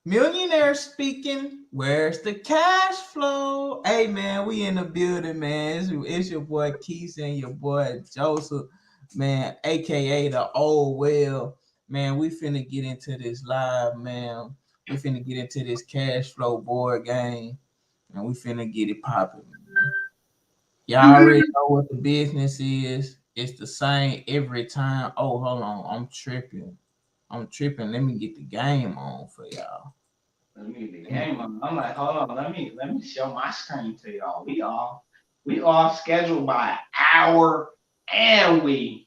Millionaire speaking. Where's the cash flow? Hey man, we in the building, man. It's your boy Keith and your boy Joseph, man, aka the old well. Man, we finna get into this live, man. We finna get into this cash flow board game, and we finna get it popping. Y'all already know what the business is. It's the same every time. Oh, hold on, I'm tripping. Let me get the game on for y'all. Let me get the game on. I'm like, hold on, let me show my screen to y'all. We all scheduled by an hour, and we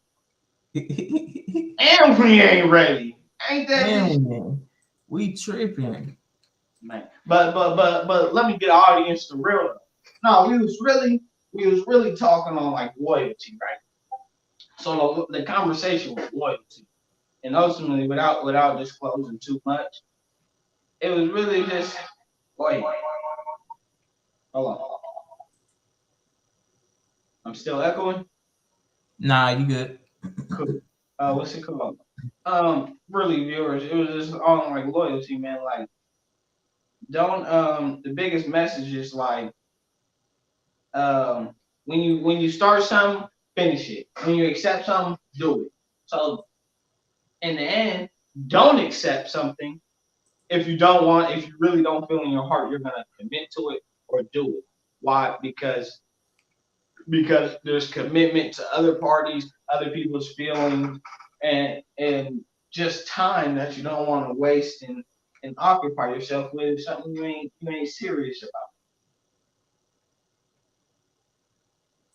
ain't ready. Ain't that bitch? Man, we tripping. Man. But let me get the audience to real. No, we was really talking on like loyalty, right? So the conversation was loyalty, and ultimately, without disclosing too much, it was really just wait. Hold on, I'm still echoing. Nah, you good. Cool. What's it called? Really, viewers, it was just on like loyalty, man. Like, don't the biggest message is like when you start something, finish it. When you accept something, do it. So in the end, don't accept something if you really don't feel in your heart you're gonna commit to it or do it. Why? Because there's commitment to other parties, other people's feelings, and just time that you don't want to waste and occupy yourself with something you ain't serious about.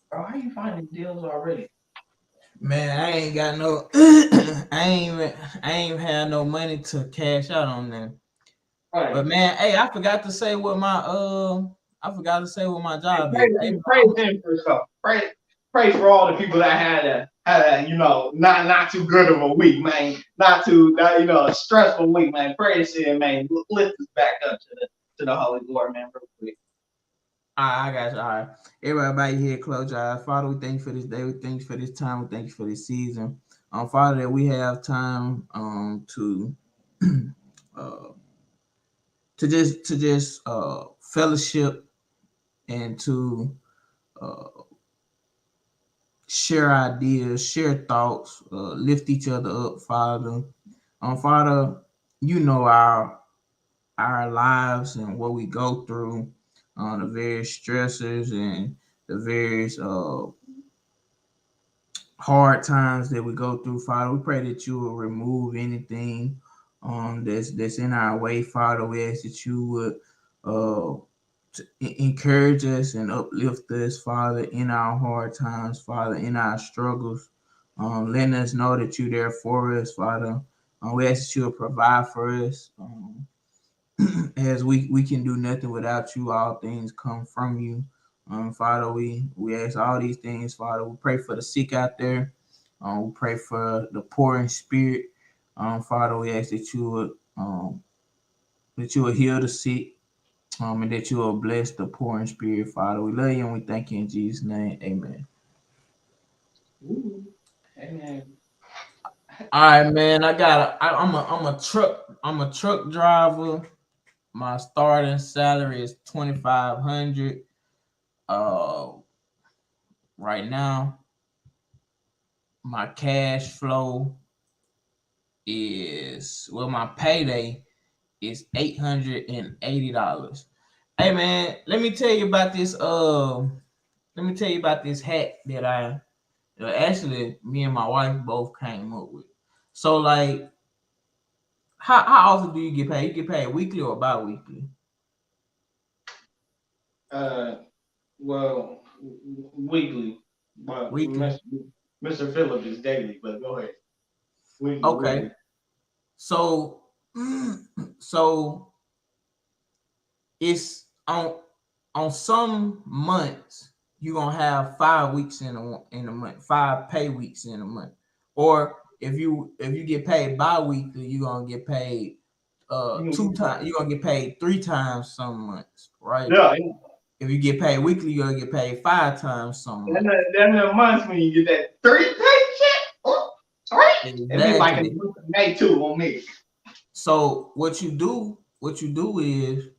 Bro, how you finding deals already? Man, I ain't got no I ain't had no money to cash out on them. Right. But man, hey, I forgot to say what my Hey, job is. Hey, pray then for yourself. Pray for all the people that had a not too good of a week, man. A stressful week, man. Pray to see, man, lift us back up to the Holy Lord, man, real quick. I got you. All right. Everybody here, close your eyes. Father, we thank you for this day. We thank you for this time. We thank you for this season. Father, that we have time uh to just fellowship and to uh share ideas, share thoughts, lift each other up, Father. Father, you know our lives and what we go through, the various stressors and the various hard times that we go through, Father. We pray that you will remove anything that's in our way, Father. We ask that you would encourage us and uplift us, Father, in our hard times, Father, in our struggles. Letting us know that you're there for us, Father. We ask that you will provide for us. As we can do nothing without you, all things come from you. Father, we ask all these things, Father. We pray for the sick out there. We pray for the poor in spirit. Father, we ask that you will heal the sick, and that you will bless the poor in spirit, Father. We love you and we thank you in Jesus' name. Amen. Ooh. Amen. All right, man. I'm a truck driver. My starting salary is 2,500. Uh, right now, my cash flow my payday is $880. Hey man, let me tell you about this. Let me tell you about this hack that actually me and my wife both came up with. So like, how often do you get paid? You get paid weekly or bi-weekly? Uh, well, weekly, but Weekly. Mr. Phillip is daily. But go ahead. Okay. Weekly. So so it's on some months you're gonna have 5 weeks in a month, 5 pay weeks in a month. Or if you get paid bi-weekly, you're gonna get paid two times, you're gonna get paid 3 times some months, right? Yeah, If you get paid weekly, you're gonna get paid 5 times some months. then the months when you get that 30 paycheck. Oh, 3. It'd be like in the Exactly. month of May too on me. So what you do is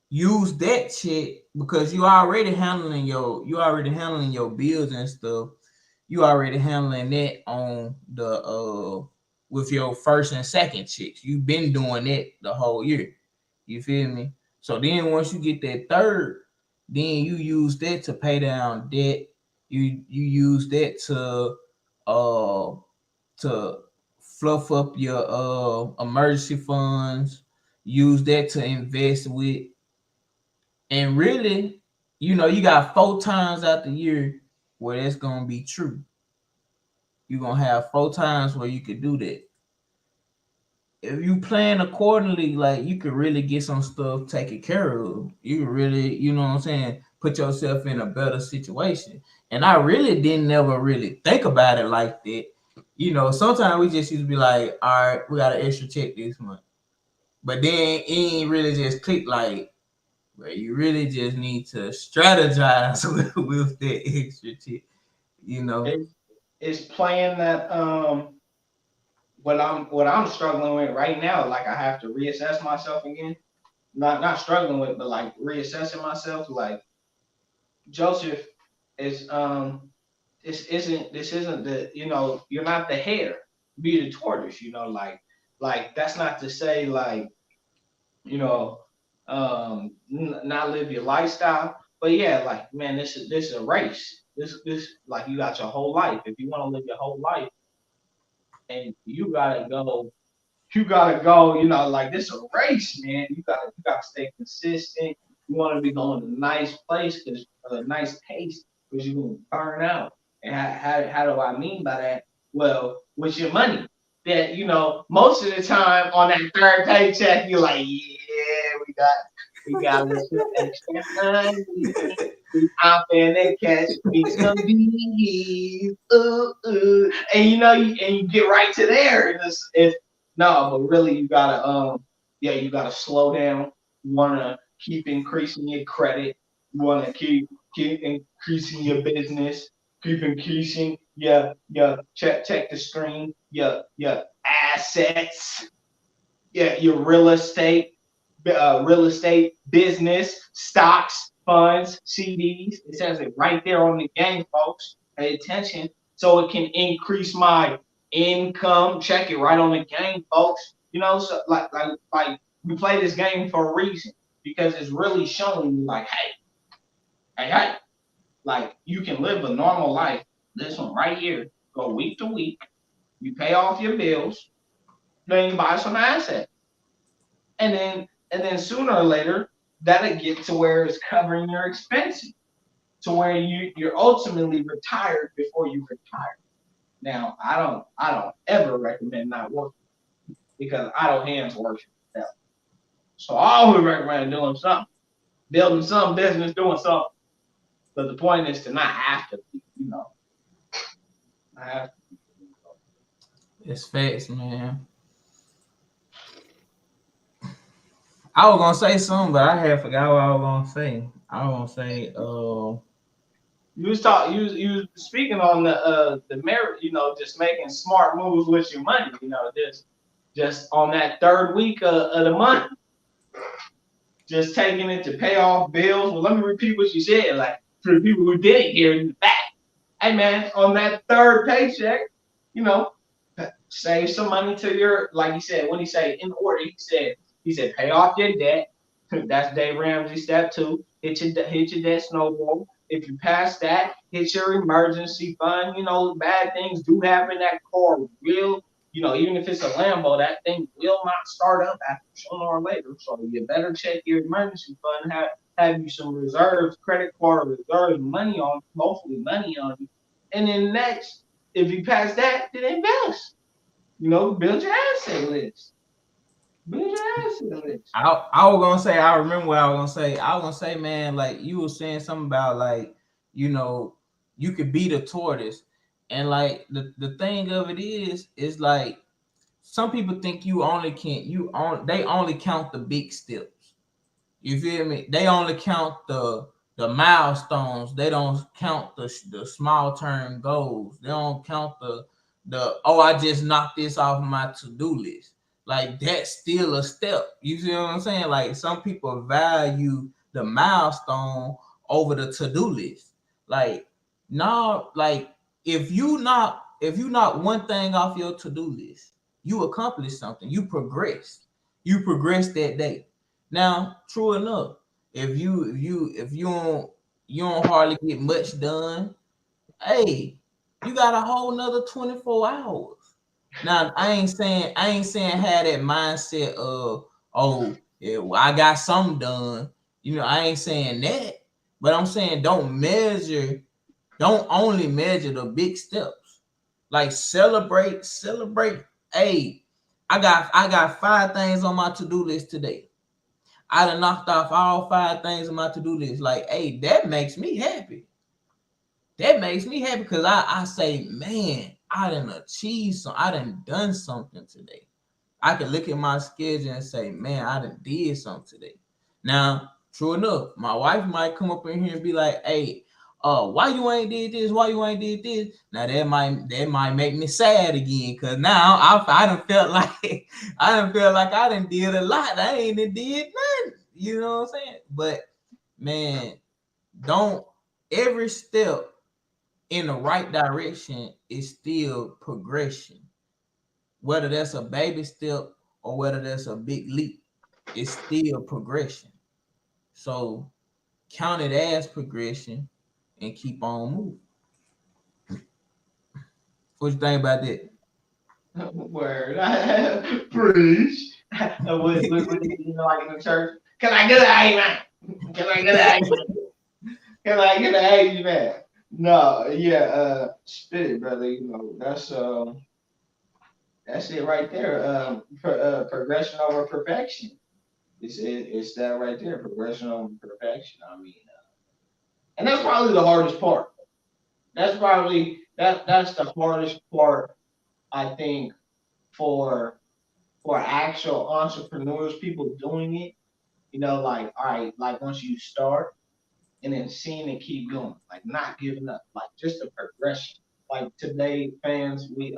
use that shit because you already handling your bills and stuff. You already handling that on the with your first and second chicks. You've been doing that the whole year. You feel me? So then once you get that third, then you use that to pay down debt. You use that uh to fluff up your emergency funds. Use that to invest with, and really, you got 4 times out the year where that's gonna be true. You're gonna have 4 times where you could do that. If you plan accordingly, like you could really get some stuff taken care of. You could really, what I'm saying, put yourself in a better situation. And I really didn't never really think about it like that. Sometimes we just used to be like, all right, we got an extra check this month. But then it ain't really just click like, where you really just need to strategize with that extra check, you know. It, it's playing that what I'm struggling with right now. Like I have to reassess myself again. Not struggling with, but like reassessing myself. Like Joseph is this isn't the you're not the hare, be the tortoise. Like that's not to say like you know not live your lifestyle, but yeah, like man, this is a race. This like you got your whole life. If you want to live your whole life, and you gotta go, like this is a race, man. You gotta stay consistent. You want to be going to a nice place, because a nice pace, because you're gonna burn out. And how do I mean by that? Well, with your money, that most of the time on that third paycheck, you're like, yeah, we got a little extra money. I'm finna catch me some bees, and you get right to there, and it's no, but really you gotta slow down. You wanna keep increasing your credit. You wanna keep increasing your business. Keep increasing your check the screen. Your assets. Yeah, your real estate business, stocks, funds, CDs. It says it right there on the game, folks. Pay attention so it can increase my income. Check it right on the game, folks. So like we play this game for a reason, because it's really showing you like, hey, like you can live a normal life. This one right here, go week to week. You pay off your bills, then you buy some assets, and then sooner or later that'll get to where it's covering your expenses, to where you're ultimately retired before you retire. Now I don't ever recommend not working, because idle hands worship the devil. So I always recommend doing something, building some business, doing something. But the point is to not have to be, not have to be. It's facts, man. I was gonna say something, but I had forgot what I was gonna say. I was gonna say, You was speaking on the merit, just making smart moves with your money, just on that third week of the month, just taking it to pay off bills. Well, let me repeat what you said, like for the people who didn't hear in the back. Hey man, on that third paycheck, you know, save some money to your, like he said, what he say in order. He said pay off your debt. That's Dave Ramsey step two. Hit your debt snowball. If you pass that, hit your emergency fund. Bad things do happen. That car will, even if it's a Lambo, that thing will not start up after sooner or later. So you better check your emergency fund. Have you some reserves, credit card reserves, money on, hopefully money on you. And then next, if you pass that, then invest. Build your asset list. Build your asset list. I was gonna say, I remember what I was gonna say. I was gonna say, man, like you were saying something about like, you know, you could be the tortoise, and like the thing of it is like some people think they only count the big steps. You feel me? They only count the milestones. They don't count the small term goals. They don't count I just knocked this off my to-do list. Like that's still a step. You see what I'm saying? Like some people value the milestone over the to-do list. Like no, like if you knock one thing off your to-do list, you accomplish something. You progress. You progress that day. Now, true enough, if you don't hardly get much done, hey, you got a whole nother 24 hours. Now I ain't saying have that mindset of, oh yeah, well, I got something done. You know, I ain't saying that, but I'm saying don't only measure the big steps. Like celebrate. Hey, I got 5 things on my to-do list today. I done knocked off all 5 things on my to-do list. Like, hey, that makes me happy. That makes me happy because I say, man, I done achieved I done something today. I can look at my schedule and say, man, I done did something today. Now, true enough, my wife might come up in here and be like, hey, why you ain't did this? Why you ain't did this? Now that might make me sad again, cause now I done felt like I done did a lot. I ain't done did nothing. You know what I'm saying? But man, don't every step in the right direction is still progression. Whether that's a baby step or whether that's a big leap, it's still progression. So count it as progression and keep on moving. What you think about that? Word. Preach. You know, like in the church. Can I get an amen? Can I get an amen? Can I get an amen? No, yeah, spit it, brother. You know, that's it right there. Progression over perfection. It's that right there. Progression over perfection. I mean, and that's probably the hardest part. That's the hardest part, I think, for actual entrepreneurs, people doing it. You know, like all right, like once you start and then seeing it keep going, like not giving up, like just a progression. Like today, fans, we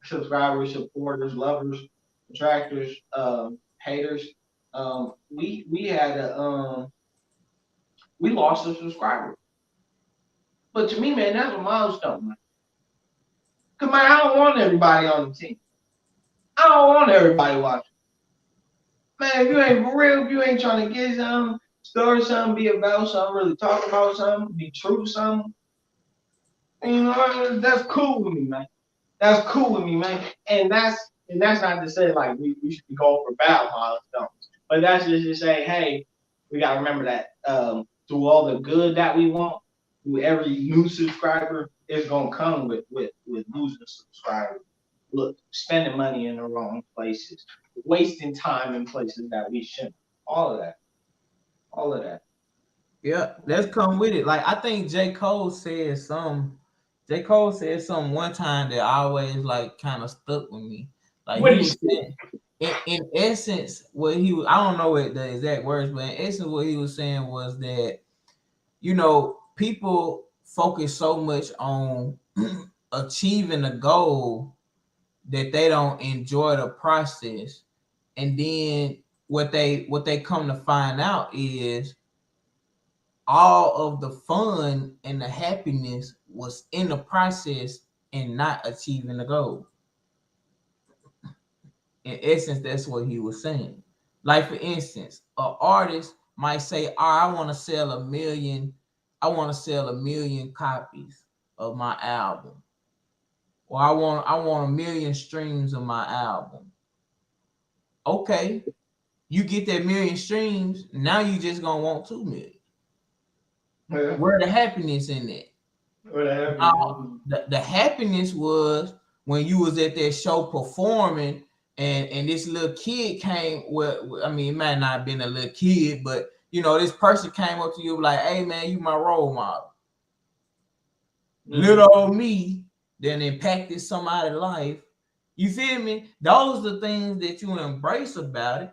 subscribers, supporters, lovers, detractors, haters. We had a we lost a subscriber, but to me, man, that's a milestone, man. Cause man, I don't want everybody on the team. I don't want everybody watching. Man, if you ain't for real, if you ain't trying to get something, start something, be about something, really talk about something, be true to something, you know, that's cool with me, man. That's cool with me, man. And that's not to say like we should be going for bad milestones, but that's just to say, hey, we gotta remember that through all the good that we want, through every new subscriber, it's gonna come with losing subscribers. Look, spending money in the wrong places, wasting time in places that we shouldn't. All of that. All of that. Yeah, let's come with it. Like I think J. Cole said something one time that always like kind of stuck with me. Like What he do you was say? saying in essence, what he was I don't know what the exact words, but in essence what he was saying was that, people focus so much on achieving a goal that they don't enjoy the process. And then what they come to find out is all of the fun and the happiness was in the process and not achieving the goal. In essence, that's what he was saying. Like for instance, an artist might say, "Oh, I want to sell a million copies of my album, or I want a million streams of my album." Okay, you get that million streams, now you just gonna want 2 million. Yeah. Where the happiness in that? What Now, happened? the happiness was when you was at that show performing, and this little kid came. Well, I mean, it might not have been a little kid, but this person came up to you like, "Hey, man, you my role model." Mm-hmm. Little old me then impacted somebody's life. You feel me? Those are the things that you embrace about it.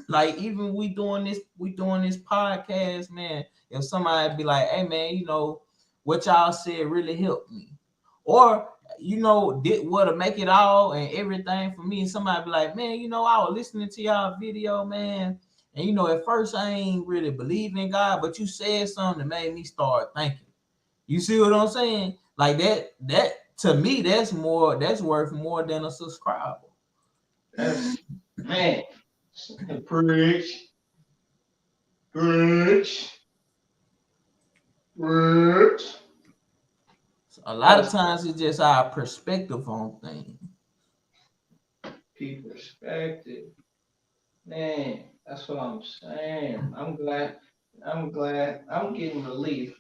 Like even we doing this podcast, man. If somebody be like, "Hey, man, what y'all said really helped me," or did what to make it all and everything for me. And somebody be like, man, I was listening to y'all video, man. And at first I ain't really believing in God, but you said something that made me start thinking. You see what I'm saying? Like that to me, that's worth more than a subscriber. That's man, preach, preach, preach. So a lot of That's times it's just our perspective on things. key perspective. Man, that's what I'm saying. I'm glad. I'm glad. I'm getting relief.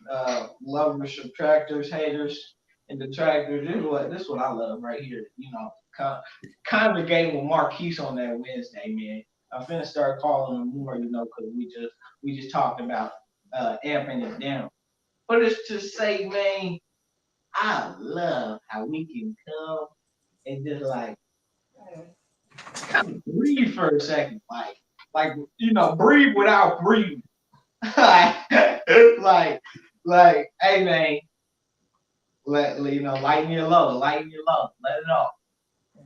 Lovers, subtractors, haters, and detractors. This is what I love right here. Congregate with Marquise on that Wednesday, man. I'm finna start calling him more, because we just talked about amping it down. But it's to say, man, I love how we can come and just like kind of breathe for a second, breathe without breathing. like, like, hey man, lighten your load, let it off.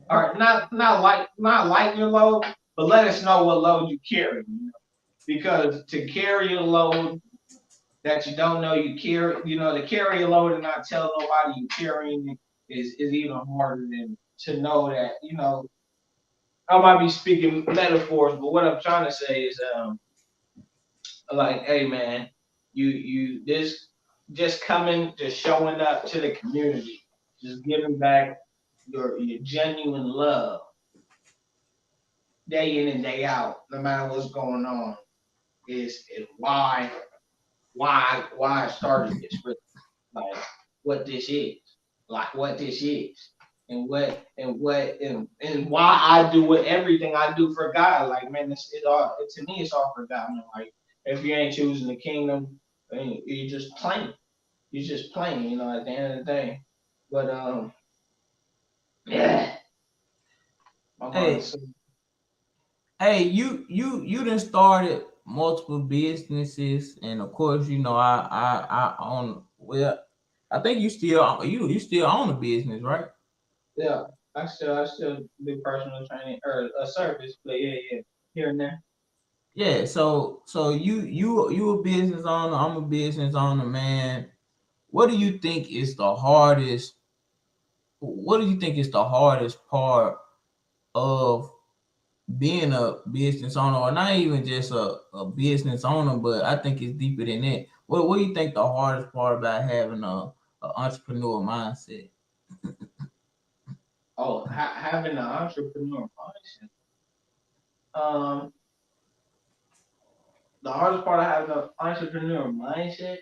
Or not lighten your load, but let us know what load you carry. Because to carry a load that you don't know you carry, to carry a load and not tell nobody you're carrying it is even harder than to know that, I might be speaking metaphors, but what I'm trying to say is, like, hey man, you this just coming, just showing up to the community, just giving back your genuine love day in and day out, no matter what's going on, is why I started this, really, like what this is, and why I do everything I do for God. Like man, to me it's all for God. Man. Like if you ain't choosing the kingdom, then you're just playing. You're just playing. At the end of the day. But yeah, I'm on Hey, the hey, you done started multiple businesses, and of course, I own. Well, I think you still own a business, right? yeah. I still do personal training or a service, but yeah, here and there. Yeah. So you a business owner. I'm a business owner, man. What do you think is the hardest? What do you think is the hardest part of being a business owner, or not even just a business owner, but I think it's deeper than that. What do you think the hardest part about having a entrepreneur mindset? Oh, having an entrepreneur mindset. Um, the hardest part of having an entrepreneur mindset,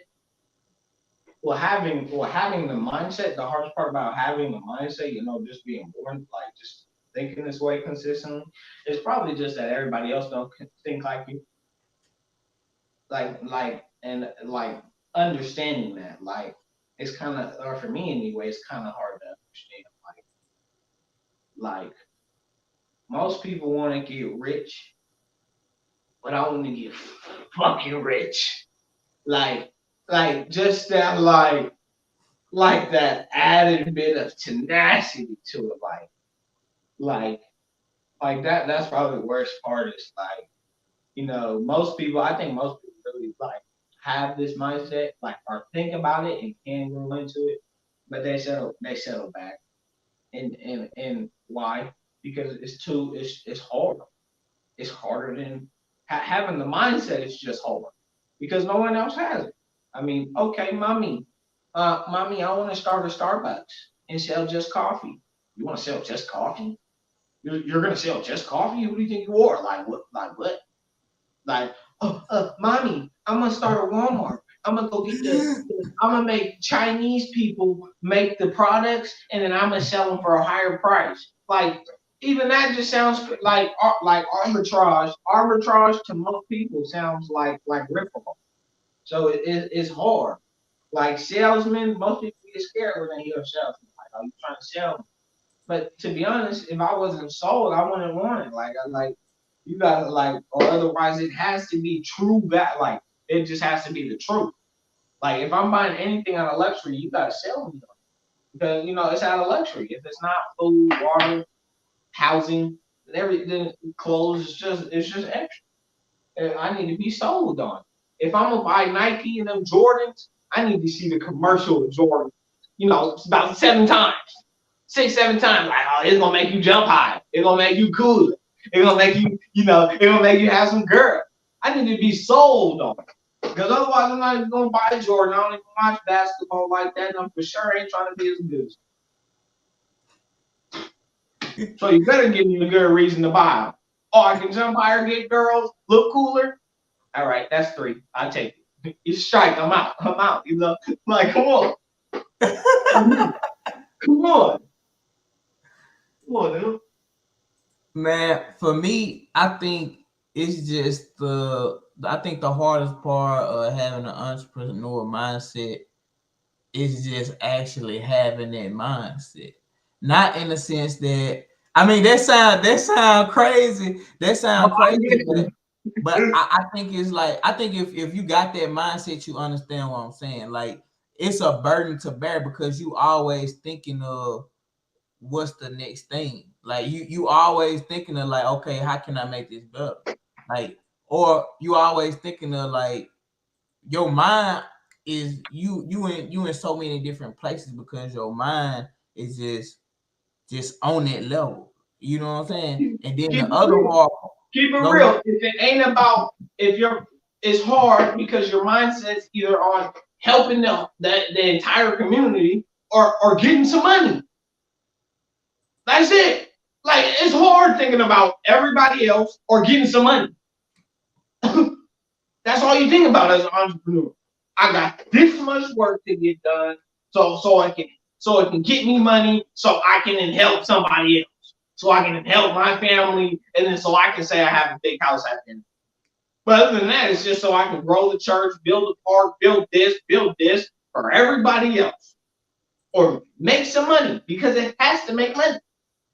having the mindset. The hardest part about having the mindset, just being born, like just thinking this way consistently, is probably just that everybody else don't think like you. And understanding that, like it's kind of, or for me anyway, it's kind of hard to understand. Like most people want to get rich, but I want to get fucking rich. Like, just that, that added bit of tenacity to it, like, that. That's probably the worst part. Is like, most people. I think most people really like have this mindset, like, or think about it and can go into it, but they settle back, and why? Because it's hard. It's harder than having the mindset. It's just hard because no one else has it. I mean, okay, mommy, I want to start a Starbucks and sell just coffee. You want to sell just coffee? You're gonna sell just coffee? Who do you think you are? Like what? Like what? Like, oh, mommy, I'm gonna start a Walmart. I'm gonna go get I'm gonna make Chinese people make the products, and then I'm gonna sell them for a higher price. Like, even that just sounds like arbitrage. Arbitrage to most people sounds like ripoff. So it's hard. Like salesmen, most people get scared when they hear salesman. Like, are you trying to sell me? But to be honest, if I wasn't sold, I wouldn't want it. You gotta or otherwise it has to be true. That it just has to be the truth. Like if I'm buying anything out of luxury, you gotta sell me. because it's out of luxury. If it's not food, water, housing, and everything, clothes, it's just extra. And I need to be sold on. If I'm gonna buy Nike and them Jordans, I need to see the commercial of Jordan. It's about 7 times, 6, 7 times. Like, oh, it's gonna make you jump high. It's gonna make you cool. It's gonna make you, it's gonna make you have some girl. I need to be sold on. Because otherwise, I'm not even gonna buy Jordan. I don't even watch basketball like that, and I'm for sure ain't trying to be as good. So you better give me a good reason to buy them. Oh, I can jump higher, get girls, look cooler. All right, that's 3. I take it. You strike. I'm out. I'm out. Like, come on. Come on. Come on, dude. Man, for me, I think it's just I think the hardest part of having an entrepreneur mindset is just actually having that mindset. Not in the sense that, I mean, that sound crazy. That sound crazy, but I think it's like, I think if you got that mindset, you understand what I'm saying. Like, it's a burden to bear because you always thinking of what's the next thing. Like, you always thinking of like, okay, how can I make this better? Like, or you always thinking of like, your mind is you in so many different places because your mind is just on that level. You know what I'm saying? And then Keep the it other real. hard, Keep it go ahead. real. If it ain't about, it's hard because your mindset's either on helping the entire community or getting some money. That's it. Like, it's hard thinking about everybody else or getting some money. That's all you think about as an entrepreneur. I got this much work to get done, so it can get me money, so I can then help somebody else, so I can help my family, and then so I can say I have a big house at the end. But other than that, it's just so I can grow the church, build a park, build this for everybody else, or make some money because it has to make money.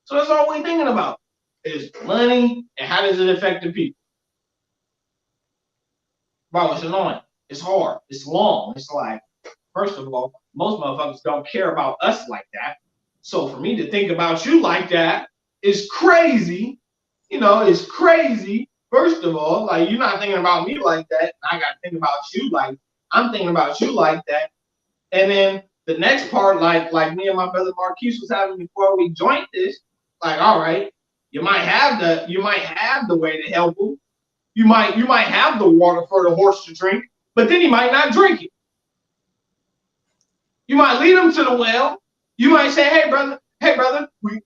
So that's all we're thinking about is money and how does it affect the people. Bro, it's annoying. It's hard. It's long. It's like, first of all, most motherfuckers don't care about us like that. So for me to think about you like that is crazy. It's crazy. First of all, like, you're not thinking about me like that. I got to think about you like I'm thinking about you like that. And then the next part, like me and my brother Marquise was having before we joined this, like, all right, you might have the way to help him. You might have the water for the horse to drink, but then he might not drink it. You might lead him to the well. You might say, hey brother,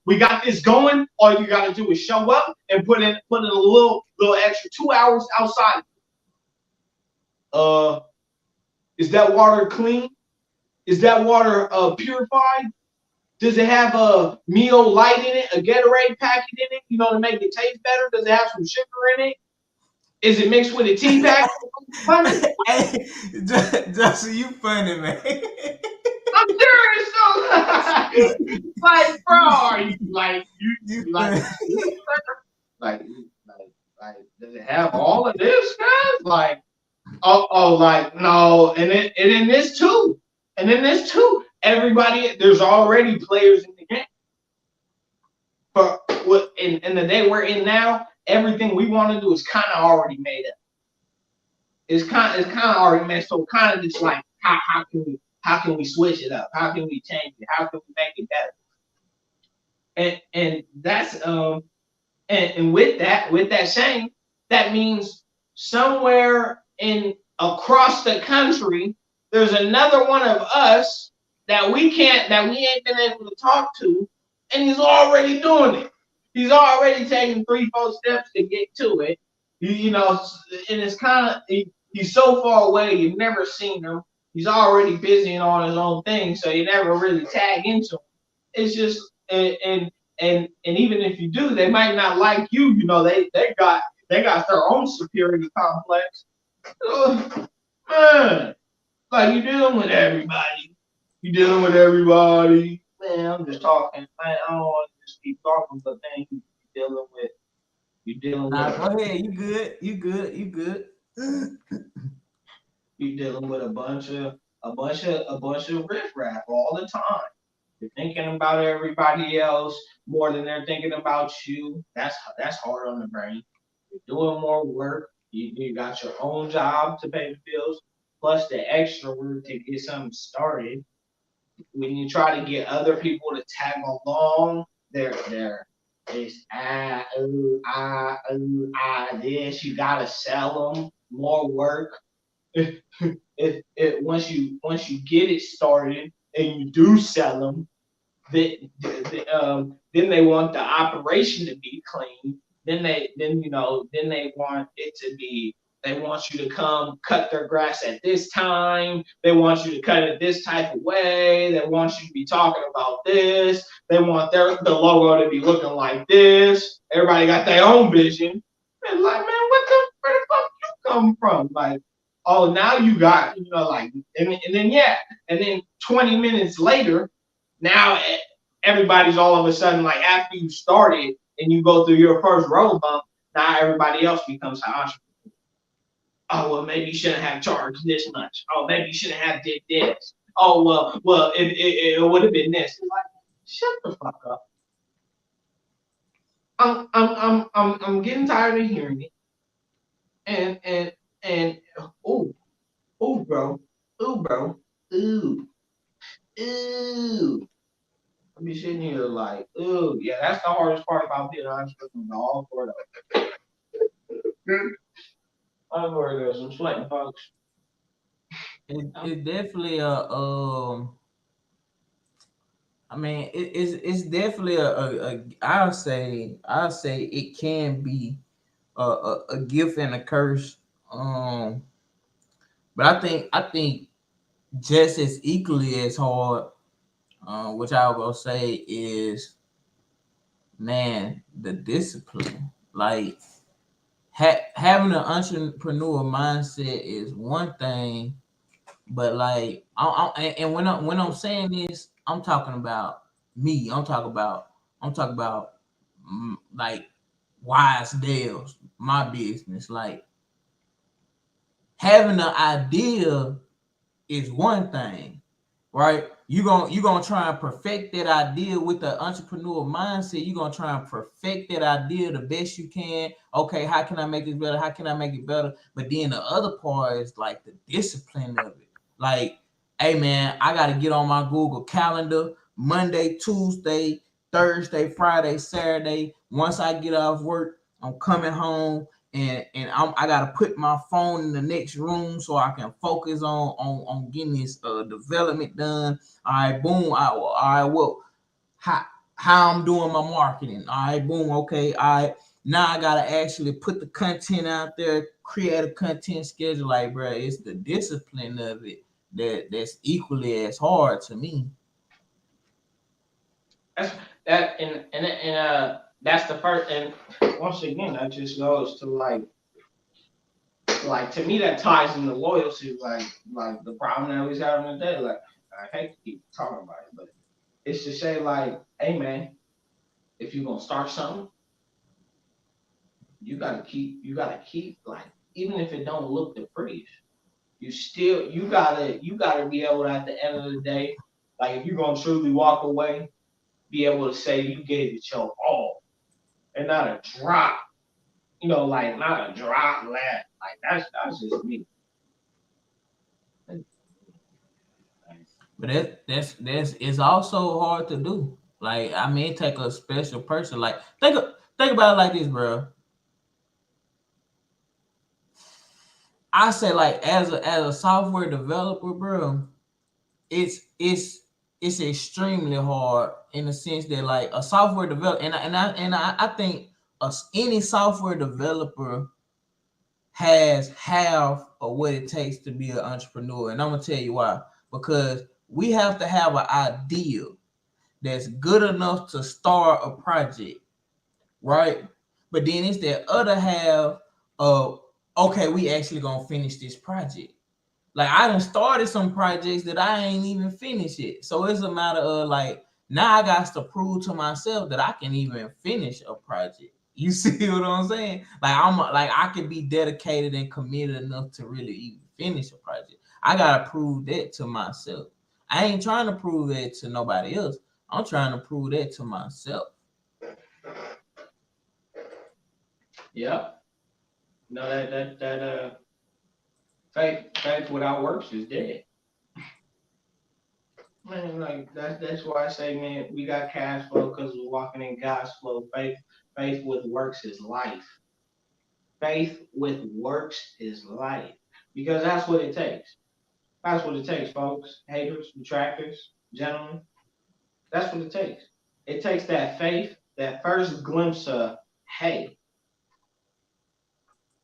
we got this going. All you gotta do is show up and put in a little extra 2 hours outside. Is that water clean? Is that water purified? Does it have a Mio Light in it, a Gatorade packet in it, to make it taste better? Does it have some sugar in it? Is it mixed with a tea pack? Hey, Justin, you funny, man. I'm serious, so like, bro, are you like You like funny. like does it have all of this, guys? Like, like, no, and in this too, everybody, there's already players in the game. But in the day we're in now, everything we want to do is kind of already made up. It's kind of already made. So kind of just like, how can we switch it up? How can we change it? How can we make it better? And that's and with that saying, that means somewhere across the country, there's another one of us that we ain't been able to talk to, and he's already doing it. He's already taking 3-4 steps to get to it. And it's kind of he's so far away, you've never seen him. He's already busy and on his own thing, so you never really tag into him. It's just and even if you do, they might not like you. They got their own superiority complex. Man, like, you're dealing with everybody. Man, I'm just talking. I don't want to just keep talking, but then you're dealing with. Nah, go ahead. You good. You good. You're dealing with a bunch of riffraff all the time. You're thinking about everybody else more than they're thinking about you. That's hard on the brain. You're doing more work. You got your own job to pay the bills, plus the extra work to get something started. When you try to get other people to tag along, they're it's this. You gotta sell them more work. Once you get it started and you do sell them, then they want the operation to be clean. Then they want it to be. They want you to come cut their grass at this time. They want you to cut it this type of way. They want you to be talking about this. They want the logo to be looking like this. Everybody got their own vision. And like, man, where the fuck you come from? Like, oh, now you got, like, and then yeah, and then 20 minutes later, now everybody's all of a sudden like after you started and you go through your first road bump, now everybody else becomes an entrepreneur. Oh well, maybe you shouldn't have charged this much. Oh, maybe you shouldn't have did this. Oh well, it would have been this. Like, shut the fuck up. I'm getting tired of hearing it. And oh bro, ooh ooh. I be sitting here like, ooh, yeah, that's the hardest part about being an entrepreneur. All for it. I'm worried there's some sweating folks. It's definitely a I mean, it's definitely a I'll say it can be a gift and a curse. But I think just as equally as hard, which I will say is, man, the discipline. Like having an entrepreneur mindset is one thing, but like and when I'm saying this, I'm talking about me. I'm talking about like Wise Dales, my business. Like having an idea is one thing, right? You gonna try and perfect that idea with the entrepreneur mindset. You're gonna try and perfect that idea the best you can. Okay, how can I make this better? How can I make it better? But then the other part is like the discipline of it. Like, hey man, I gotta get on my Google Calendar Monday, Tuesday, Thursday, Friday, Saturday. Once I get off work, I'm coming home and I gotta put my phone in the next room so I can focus on getting this development done. All right, boom. All right, well, how I'm doing my marketing. All right, boom. Okay, all right. Now I gotta actually put the content out there, create a content schedule. Like, bro, it's the discipline of it that's equally as hard to me. That's that's the first. And once again, that just goes to like to me that ties into loyalty. Like the problem that we're having today. Like I hate to keep talking about it, but it's to say like, hey man, if you're gonna start something, you gotta keep like even if it don't look the prettiest, you gotta be able to, at the end of the day, like if you're gonna truly walk away, be able to say you gave it your all and not a drop. Like not a drop left. Like that's just me. But that's it's also hard to do. Like, I mean, it take a special person. Like, think about it like this, bro. I say, like, as a software developer, bro, it's it's it's extremely hard in the sense that, like, a software developer, and I think any software developer has half of what it takes to be an entrepreneur, and I'm gonna tell you why. Because we have to have an idea that's good enough to start a project, right? But then it's that other half of, okay, we actually gonna finish this project. Like, I done started some projects that I ain't even finished it. So it's a matter of, like, now I got to prove to myself that I can even finish a project. You see what I'm saying? Like, I can be dedicated and committed enough to really even finish a project. I gotta prove that to myself. I ain't trying to prove that to nobody else. I'm trying to prove that to myself. Yep. No, faith without works is dead. Man, like that's why I say, man, we got cash flow because we're walking in God's flow. Faith with works is life. Faith with works is life. Because that's what it takes. That's what it takes, folks. Haters, detractors, gentlemen. That's what it takes. It takes that faith, that first glimpse of, hey,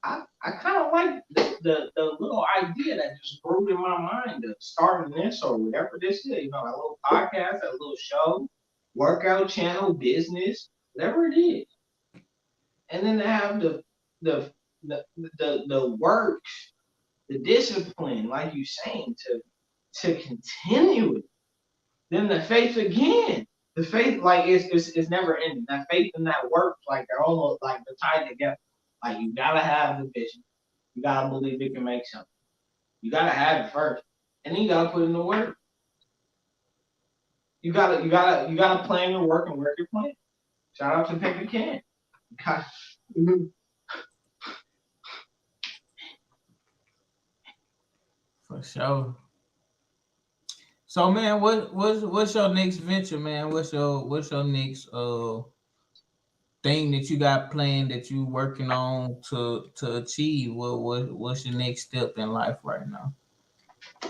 I kind of like the little idea that just brewed in my mind of starting this or whatever this is. You know, a little podcast, a little show, workout channel, business, whatever it is. And then to have the the works, the discipline, like you saying, to continue it. Then the faith again. The faith, like it's never ending. That faith and that work, like they're almost like they're tied together. Like you gotta have the vision. You gotta believe it can make something. You gotta have it first, and then you gotta put in the work. You gotta plan your work and work your plan. Shout out to Pick Can. God. For sure. So man, what's your next venture, man? What's your next thing that you got planned that you working on to achieve? What's your next step in life right now?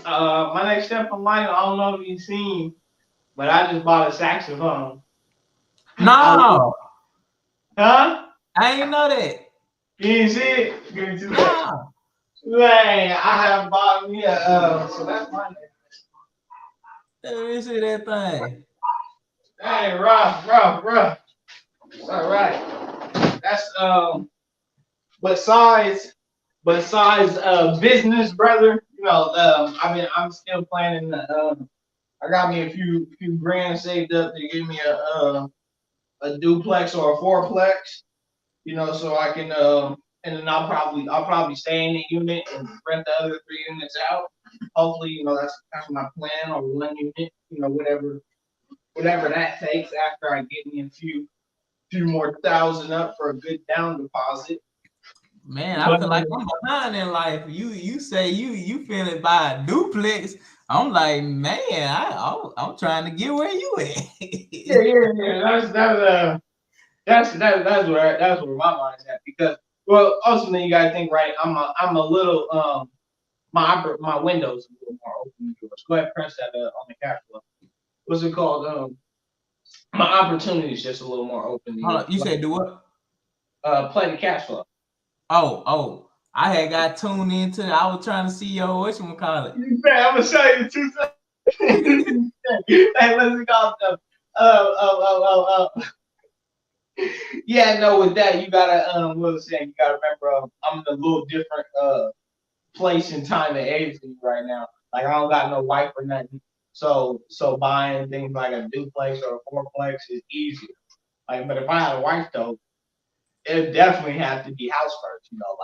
My next step in life, I don't know if you've seen, but I just bought a saxophone. No, Huh? I ain't know that. You didn't see it? Give me 2 seconds. No. Man, I have bought me a, so that's my name. Let me see that thing. Hey, rough. It's all right. That's, besides business, brother, you know, I'm still planning, I got me a few grand saved up to give me a duplex or a fourplex, you know, so I can and then I'll probably stay in the unit and rent the other 3 units out. Hopefully, you know, that's my plan, or 1 unit, you know, whatever that takes after I get me a few more thousand up for a good down deposit. Man, I But feel like I'm behind in life. You say you feeling buy a duplex. I'm like, man, I'm trying to get where you yeah, at. that's where my mind's at, because well, ultimately you gotta think, right. I'm a little my window's a little more open than yours. Go ahead, press that on the cash flow. What's it called? My opportunity is just a little more open than Hold on, yours. you said do what? Play the cash flow. Oh, I had got tuned into. I was trying to see your whatchamacallit. I'm gonna show you 2 seconds. Hey, let's go. Yeah, no, with that you gotta what was saying, you gotta remember I'm in a little different place and time and age than you right now. Like I don't got no wife or nothing. So buying things like a duplex or a fourplex is easier. Like, but if I had a wife though, it definitely have to be house first. You know,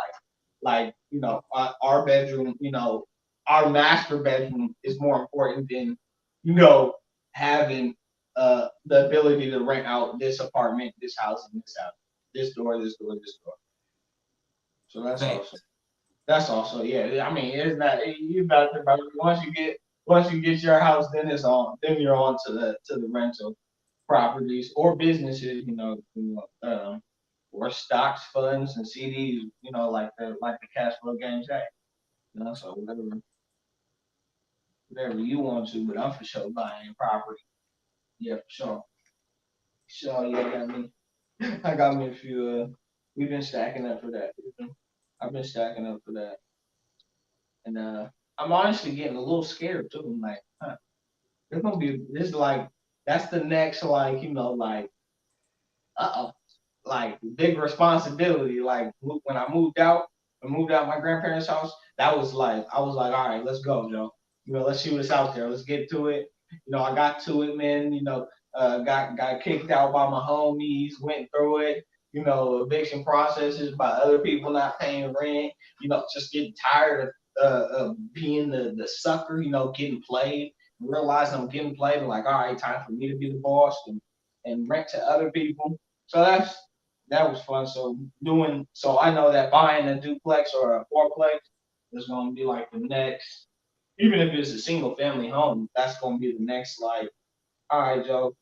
like you know, our bedroom. You know, our master bedroom is more important than you know having the ability to rent out this apartment, this house, and this house, this door, this door, this door. So Facts. that's also yeah. I mean, it's not you got to think about it. Once you get your house, then it's on. Then you're on to the rental properties or businesses. Or stocks, funds, and CDs. You know, like the cash flow games say. You know, so whatever you want to, but I'm for sure buying property. Yeah, for sure. So yeah, I got me a few. We've been stacking up for that. I've been stacking up for that, and I'm honestly getting a little scared too. I'm like, huh, there's gonna be this like that's the next like like oh like big responsibility. Like when I moved out my grandparents' house. That was like I was like, all right, let's go, Joe. You know, let's see what's out there. Let's get to it. You know, I got to it, man. You know, got kicked out by my homies. Went through it. You know, eviction processes by other people not paying rent. You know, just getting tired of being the sucker. You know, getting played. realize I'm getting played, and like, all right, time for me to be the boss and rent to other people. So that was fun. So I know that buying a duplex or a fourplex is gonna be like the next, even if it's a single family home, that's gonna be the next like, all right, Joe,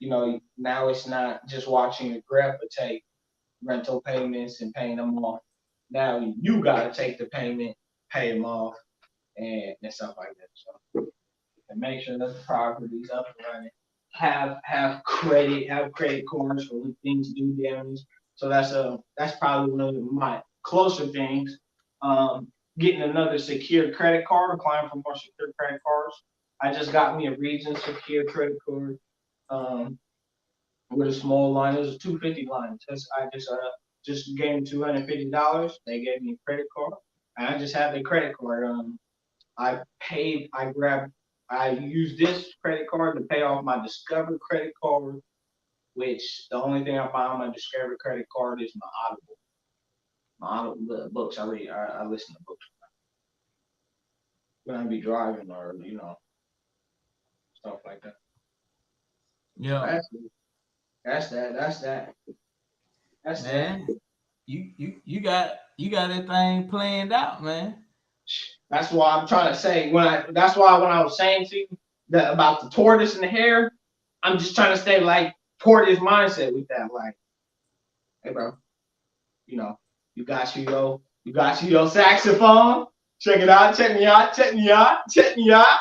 now it's not just watching your grandpa take rental payments and paying them off. Now you gotta take the payment, pay them off, and stuff like that. So and make sure that the property's up and running. Have credit cards for when things do damage. So that's probably one of my closer things. Um, Getting another secure credit card, applying for more secure credit cards. I just got me a Region secure credit card with a small line. It was a 250 line. I just gave them $250. They gave me a credit card, and I just have the credit card. I used this credit card to pay off my Discover credit card, which the only thing I buy on my Discover credit card is my Audible. My Audible the books. I listen to books when I be driving or stuff like that. So Yeah, that's that. That's that. That's that. man. You got that thing planned out, man. That's why I'm trying to say that's why when I was saying to you that about the tortoise and the hare, I'm just trying to stay like tortoise mindset with that. Like, hey bro, you know, you got your saxophone. Check it out, check me out, check me out, check me out,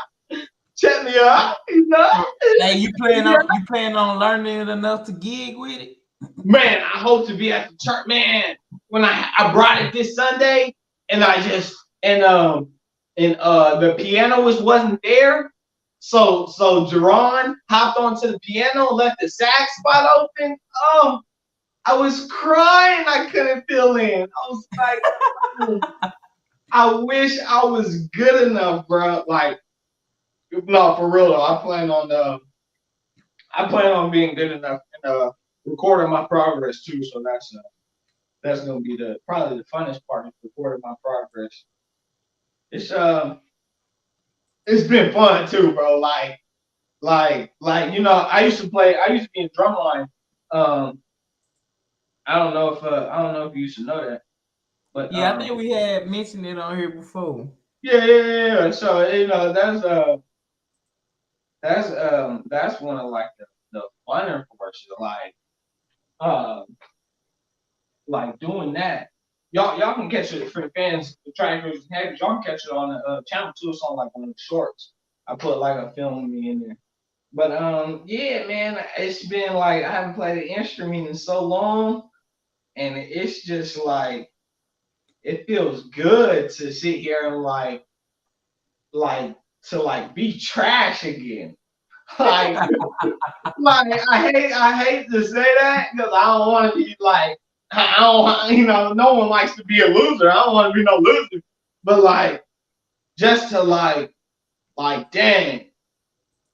check me out, Hey, you plan on learning it enough to gig with it? Man, I hope to be at the church. Man, when I brought it this Sunday and I just and the pianist wasn't there. So Jerron hopped onto the piano and left the sax spot open. Oh, I was crying. I couldn't fill in. I was like, oh, I wish I was good enough, bro. Like, no, for real though. I plan on being good enough and recording my progress too. So that's gonna be probably the funnest part is recording my progress. It's it's been fun too, bro. I used to be in drumline. Um, I don't know if you used to know that, but Yeah, I think we had mentioned it on here before. yeah. So that's one of like the funner portions. Um like doing that. Y'all can catch it for fans, the trackers, y'all can catch it on the channel too. It's on like one of the shorts. I put like a film of me in there. But yeah, man, it's been like I haven't played an instrument in so long, and it's just like it feels good to sit here and like to like be trash again. Like like I hate to say that because I don't want to be like I don't no one likes to be a loser. I don't want to be no loser. But like just to dang,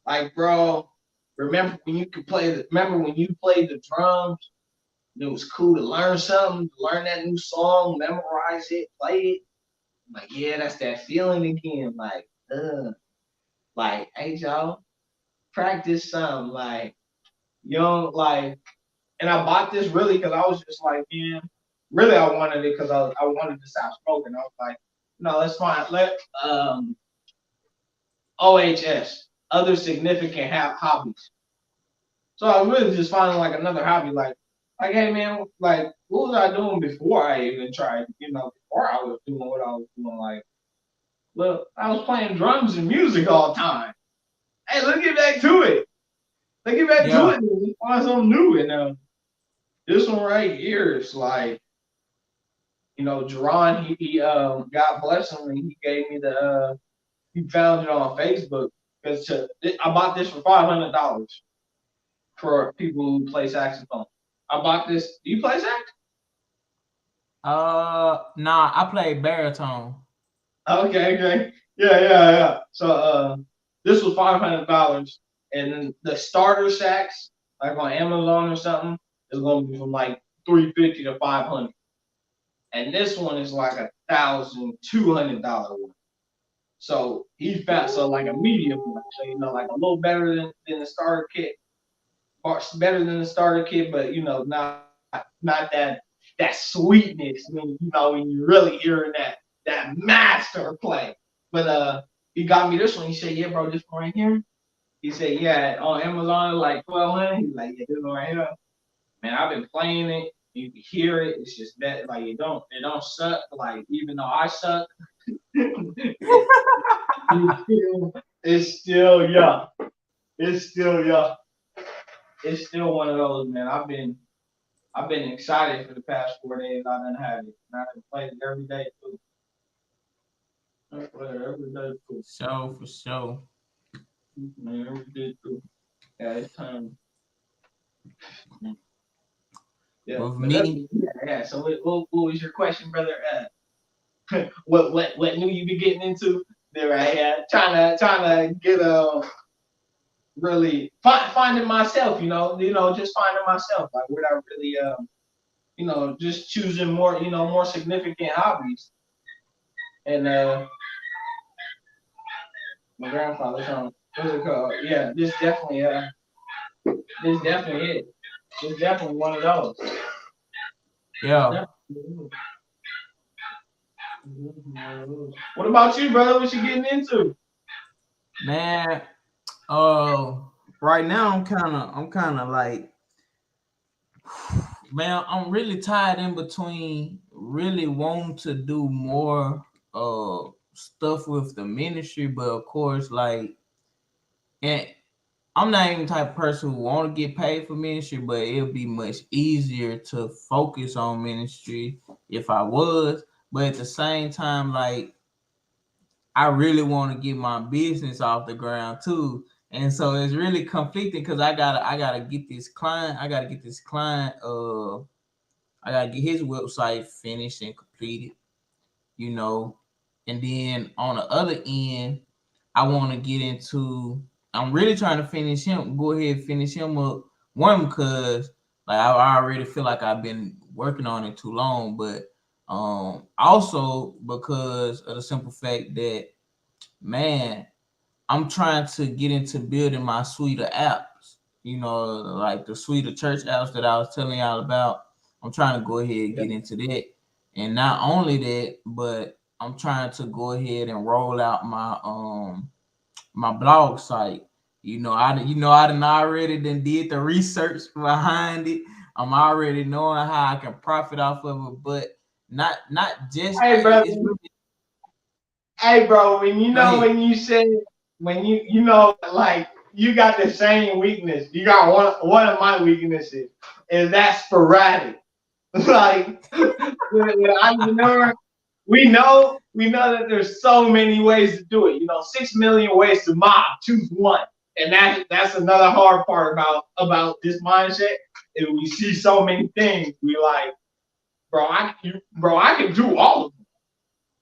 like bro, remember when you played the drums? It was cool to learn something, to learn that new song, memorize it, play it. I'm like, yeah, that's that feeling again. Like, hey y'all, practice some. Like, you know, like, and I bought this really because I was just like, man, really I wanted it because I wanted to stop smoking. I was like, no, let OHS, other significant hobbies. So I was really just finding like another hobby, hey man, like what was I doing before I even tried, before I was doing what I was doing, well, I was playing drums and music all the time. Hey, let's get back to it. Let's get back to Yeah. it and find something new. And this one right here is like, Jerron, God bless him, and he gave me he found it on Facebook because I bought this for $500 for people who play saxophone. I bought this. Do you play sax? Nah, I play baritone. Okay. Yeah. So this was $500, and the starter sax, like on Amazon or something, is gonna be from like 350 to 500, and this one is like $1,200 one. So he found so like a medium one, so like a little better than the starter kit, or better than the starter kit, but not that sweetness when you really hearing that master play. But he got me this one. He said, "Yeah, bro, this one right here." He said, "Yeah, on Amazon like 1,200." He's like, "Yeah, this one right here." Man, I've been playing it. You can hear it. It's just that like it don't suck. Like even though I suck, it's still yeah. It's still yeah. It's still one of those, man. I've been excited for the past 4 days. I done had it. And I done played it every day too. I play it every day too. So for sure. Man, every day too. Yeah, it's time. Yeah, With but that's me, yeah. So what was your question, brother? What new you be getting into? There I am trying to get really finding myself. Just finding myself. Like what I really just choosing more more significant hobbies. And my grandfather's home. What's it called? Yeah, this definitely it. This definitely one of those. yeah, Definitely one of those. What about you, brother? What you getting into? man. Uh, right now I'm kind of like, man, I'm really tied in between really wanting to do more stuff with the ministry, but of course, like, and I'm not even the type of person who want to get paid for ministry, but it'll be much easier to focus on ministry if I was. But at the same time, like, I really want to get my business off the ground too. And so it's really conflicting because I gotta get this client. I gotta get this client. I gotta get his website finished and completed. You know, and then on the other end, I want to get into. I'm really trying to finish him. Go ahead, finish him up. One, because like I already feel like I've been working on it too long, but also because of the simple fact that, man, I'm trying to get into building my suite of apps. Like the suite of church apps that I was telling y'all about. I'm trying to go ahead and Yeah. get into that. And not only that, but I'm trying to go ahead and roll out my blog site. I done already did the research behind it. I'm already knowing how I can profit off of it, but not just Hey, brother. it's really. Hey, bro. Go ahead. When you said when like you got the same weakness. You got one of my weaknesses is that sporadic. Like when I know we know that there's so many ways to do it. 6 million ways to mob. Choose one, and that's another hard part about this mindset. Is we see so many things, we like, I can do all of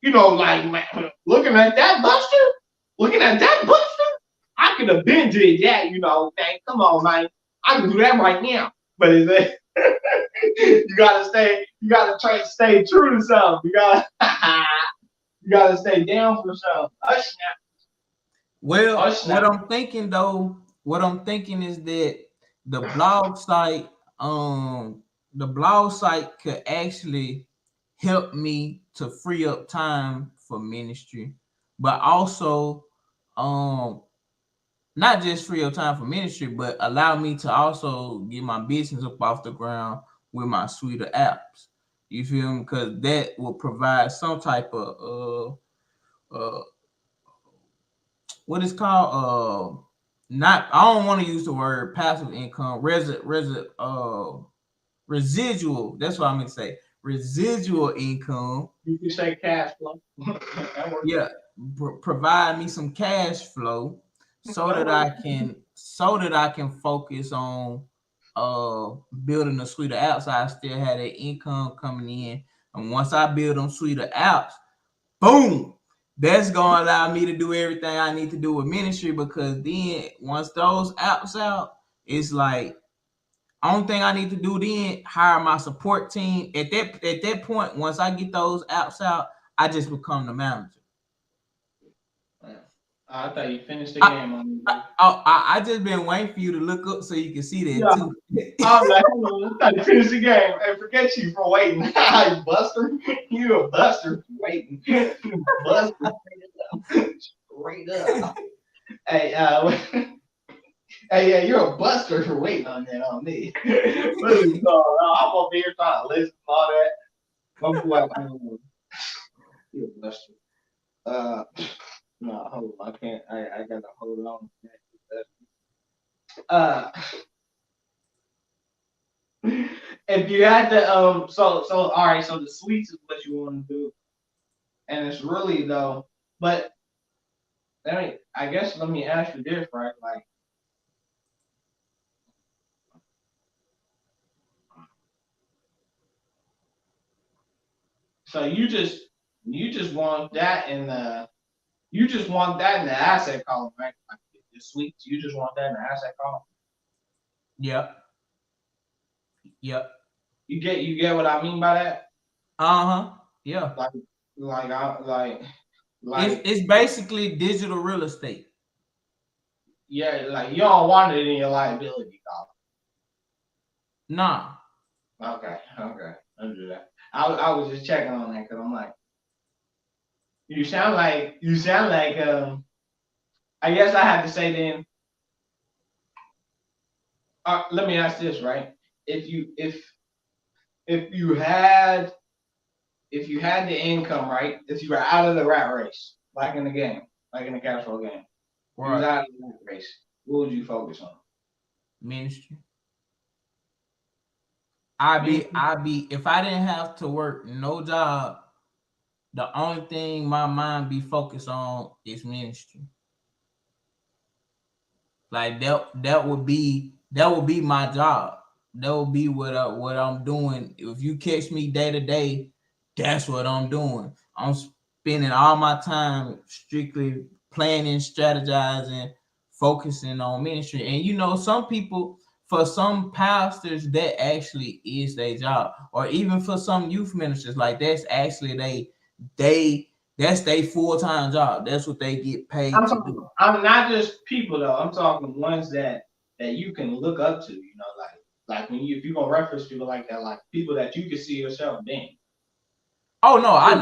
them. Like, man, looking at that Buster, I could have been did that. Man, come on, man, I can do that right now. But is it? You gotta try to stay true to something. You gotta stay down for something. Well, Hush now. what I'm thinking is that the blog site, the blog site could actually help me to free up time for ministry, but also, um, not just free up time for ministry, but allow me to also get my business up off the ground with my suite of apps. You feel me? Because that will provide some type of what is called not I don't want to use the word passive income, residual. That's what I'm gonna say. Residual income. You can say cash flow. That works. Yeah, provide me some cash flow so That that works. I can focus on building a suite of apps. I still had that income coming in, and once I build them suite of apps, boom, that's gonna allow me to do everything I need to do with ministry, because then once those apps out, it's like only thing I need to do then hire my support team. At that point, once I get those apps out, I just become the manager. I thought you finished the game on me. I just been waiting for you to look up so you can see that Yeah. too. I'm like, I thought you finished the game. Hey, forget you for waiting. You buster. You a buster for waiting. Buster. Straight up. Hey, hey, yeah, you're a buster for waiting on that on me. What is going on? I'm over here trying to listen to all that. My boy, you're a buster. Uh, no, hold on. I can't. I gotta hold on. Uh, if you had to, so all right. So the sweets is what you want to do, and it's really though. But I guess let me ask you this, right? Like, so you just want that in the asset column, right? Like the sweets, you just want that in the asset column. Yep. Yep. You get what I mean by that? Uh-huh. Yeah. Like like I like It's basically digital real estate. yeah, like you don't want it in your liability Nah. column. Okay, I'll do that. I was just checking on that because I'm like, you sound like I guess I have to say then. Let me ask this, right? If you if you had if you had the income, right? If you were out of the rat race, like in the game, like in the cash flow game, you was Right. out of the rat race. What would you focus on? Ministry. Ministry? I be if I didn't have to work no job, the only thing my mind be focused on is ministry. Like that would be my job. That would be what I'm doing. If you catch me day to day, that's what I'm doing. I'm spending all my time strictly planning, strategizing, focusing on ministry. And some people, for some pastors, that actually is their job, or even for some youth ministers, like that's actually they that's their full time job. That's what they get paid to do. I'm not just people though. I'm talking ones that you can look up to. Like when if you're gonna reference people like that, like people that you can see yourself being. Oh no, I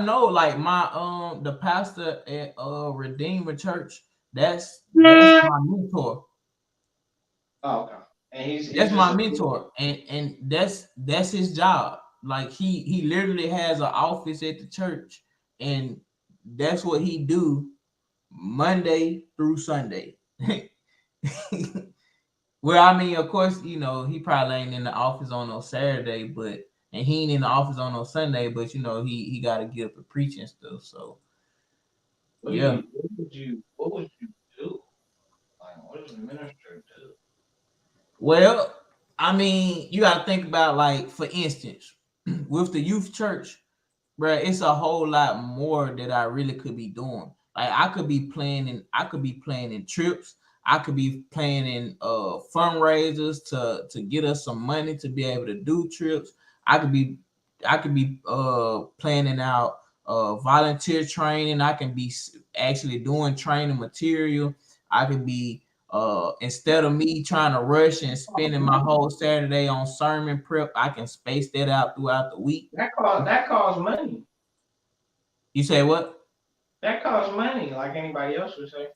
know. Like my the pastor at Redeemer Church, that's my mentor. Oh, okay. And he's That's just my a mentor, and that's his job. Like he literally has an office at the church, and that's what he do Monday through Sunday. Well, I mean, of course, he probably ain't in the office on no Saturday, but and he ain't in the office on no Sunday, but he got to get up and preach and stuff. So yeah. what would you do? Like what does a minister do? Well, I mean, you got to think about, like, for instance, with the youth church, bro, it's a whole lot more that I really could be doing. Like I could be planning trips. I could be planning fundraisers to get us some money to be able to do trips. I could be I could be planning out volunteer training. I can be actually doing training material. I could be instead of me trying to rush and spending my whole Saturday on sermon prep, I can space that out throughout the week. That costs money. You say what? That costs money, like anybody else would say.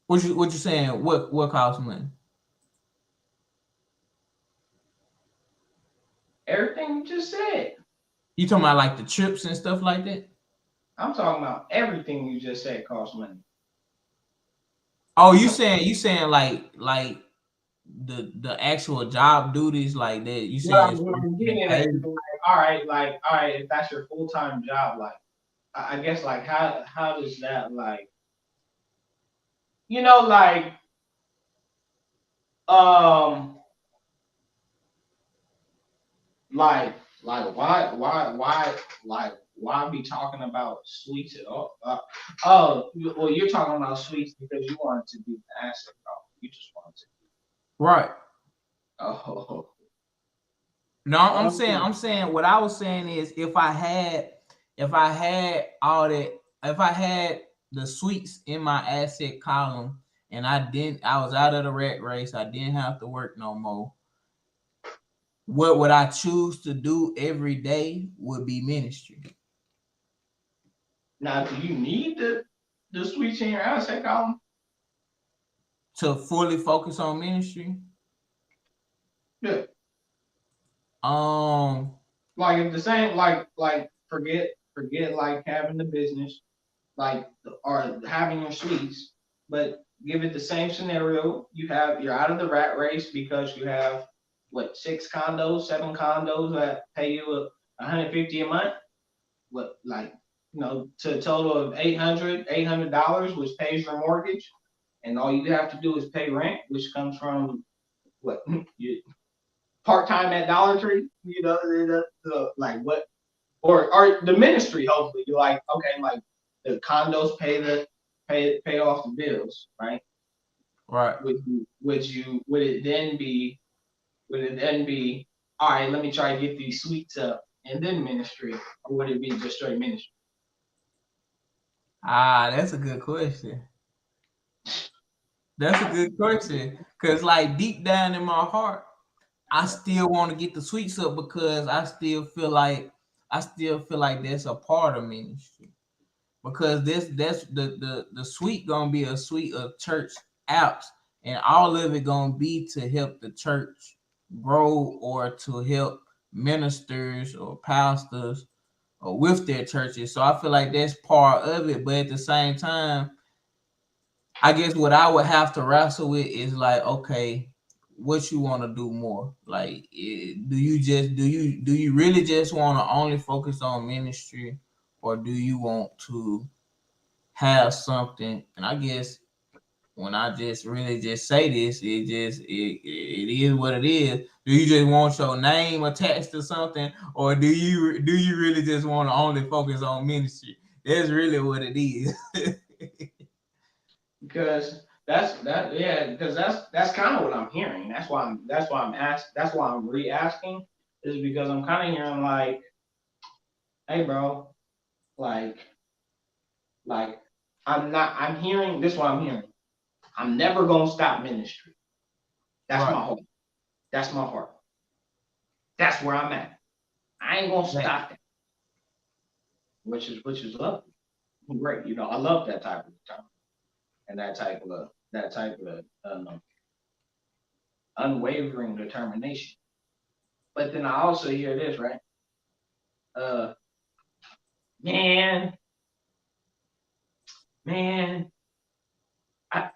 What you saying? What costs money? Everything you just said. You talking about like the trips and stuff like that? I'm talking about everything you just said costs money. Oh, you saying like the actual job duties like that? You What saying I'm, it's what supposed I'm to be getting at paid? is all right, if that's your full time job, like I guess like how does that like like um like why be talking about sweets at all? Well, you're talking about sweets because you wanted to be the asset call. You just wanted to. Right. Oh, No, okay. I'm saying what I was saying is if I had all that, if I had the suites in my asset column, and I was out of the rat race. I didn't have to work no more. What would I choose to do every day would be ministry. Now, do you need the switch in your asset column? To fully focus on ministry. Yeah. Um, Like if the same like forget like having the business like or having your suites, but give it the same scenario. You're out of the rat race because you have what 6 condos, 7 condos that pay you 150 a month. What like to a total of $800 which pays your mortgage, and all you have to do is pay rent, which comes from what you part time at Dollar Tree. Like what or the ministry. Hopefully, you're like okay, like the condos pay off the bills, right? right. Would it then be all right? Let me try to get these suites up and then ministry, or would it be just straight ministry? Ah, that's a good question. That's a good question. Cause like deep down in my heart, I still want to get the sweets up because I still feel like that's a part of ministry. Because that's the suite gonna be a suite of church apps, and all of it gonna be to help the church grow or to help ministers or pastors or with their churches. So I feel like that's part of it. But at the same time, I guess what I would have to wrestle with is like, okay, what you want to do more? Like, do you really just want to only focus on ministry, or do you want to have something? And I guess when I just really just say this, it is what it is. Do you just want your name attached to something, or do you really just want to only focus on ministry? That's really what it is. Because because that's kind of what I'm hearing. That's why I'm re-asking is because I'm kind of hearing like, hey bro, like like I'm hearing this. What I'm hearing, I'm never gonna stop ministry. That's Right. my heart. That's my heart. That's where I'm at. I ain't gonna Right. stop that. Which is lovely, great. I love that type of time and that type of unwavering determination. But then I also hear this, right? Uh, man, man, I,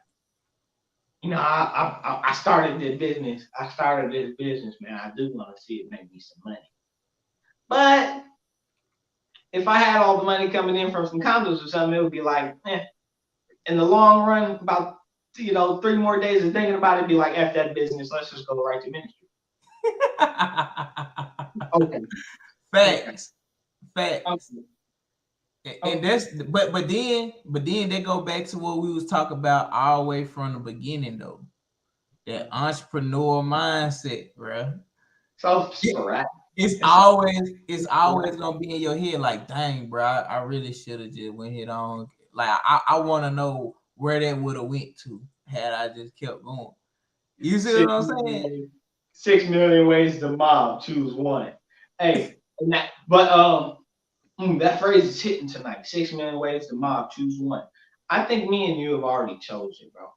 I started this business. I started this business, man. I do want to see it make me some money. But if I had all the money coming in from some condos or something, it would be like, in the long run, about 3 more days of thinking about it, be like, F that business. Let's just go right to ministry. Okay. Facts. Okay. Facts. And that's but then they go back to what we was talking about all the way from the beginning though. That entrepreneur mindset, bro. So sporadic. It's always gonna be in your head like, dang, bro, I really should have just went head on. Like I want to know where that would have went to had I just kept going. You see what six I'm saying? million, 6 million ways to mob. Choose one. Hey, that phrase is hitting tonight. 6 million ways to mob. Choose one. I think me and you have already chosen, bro.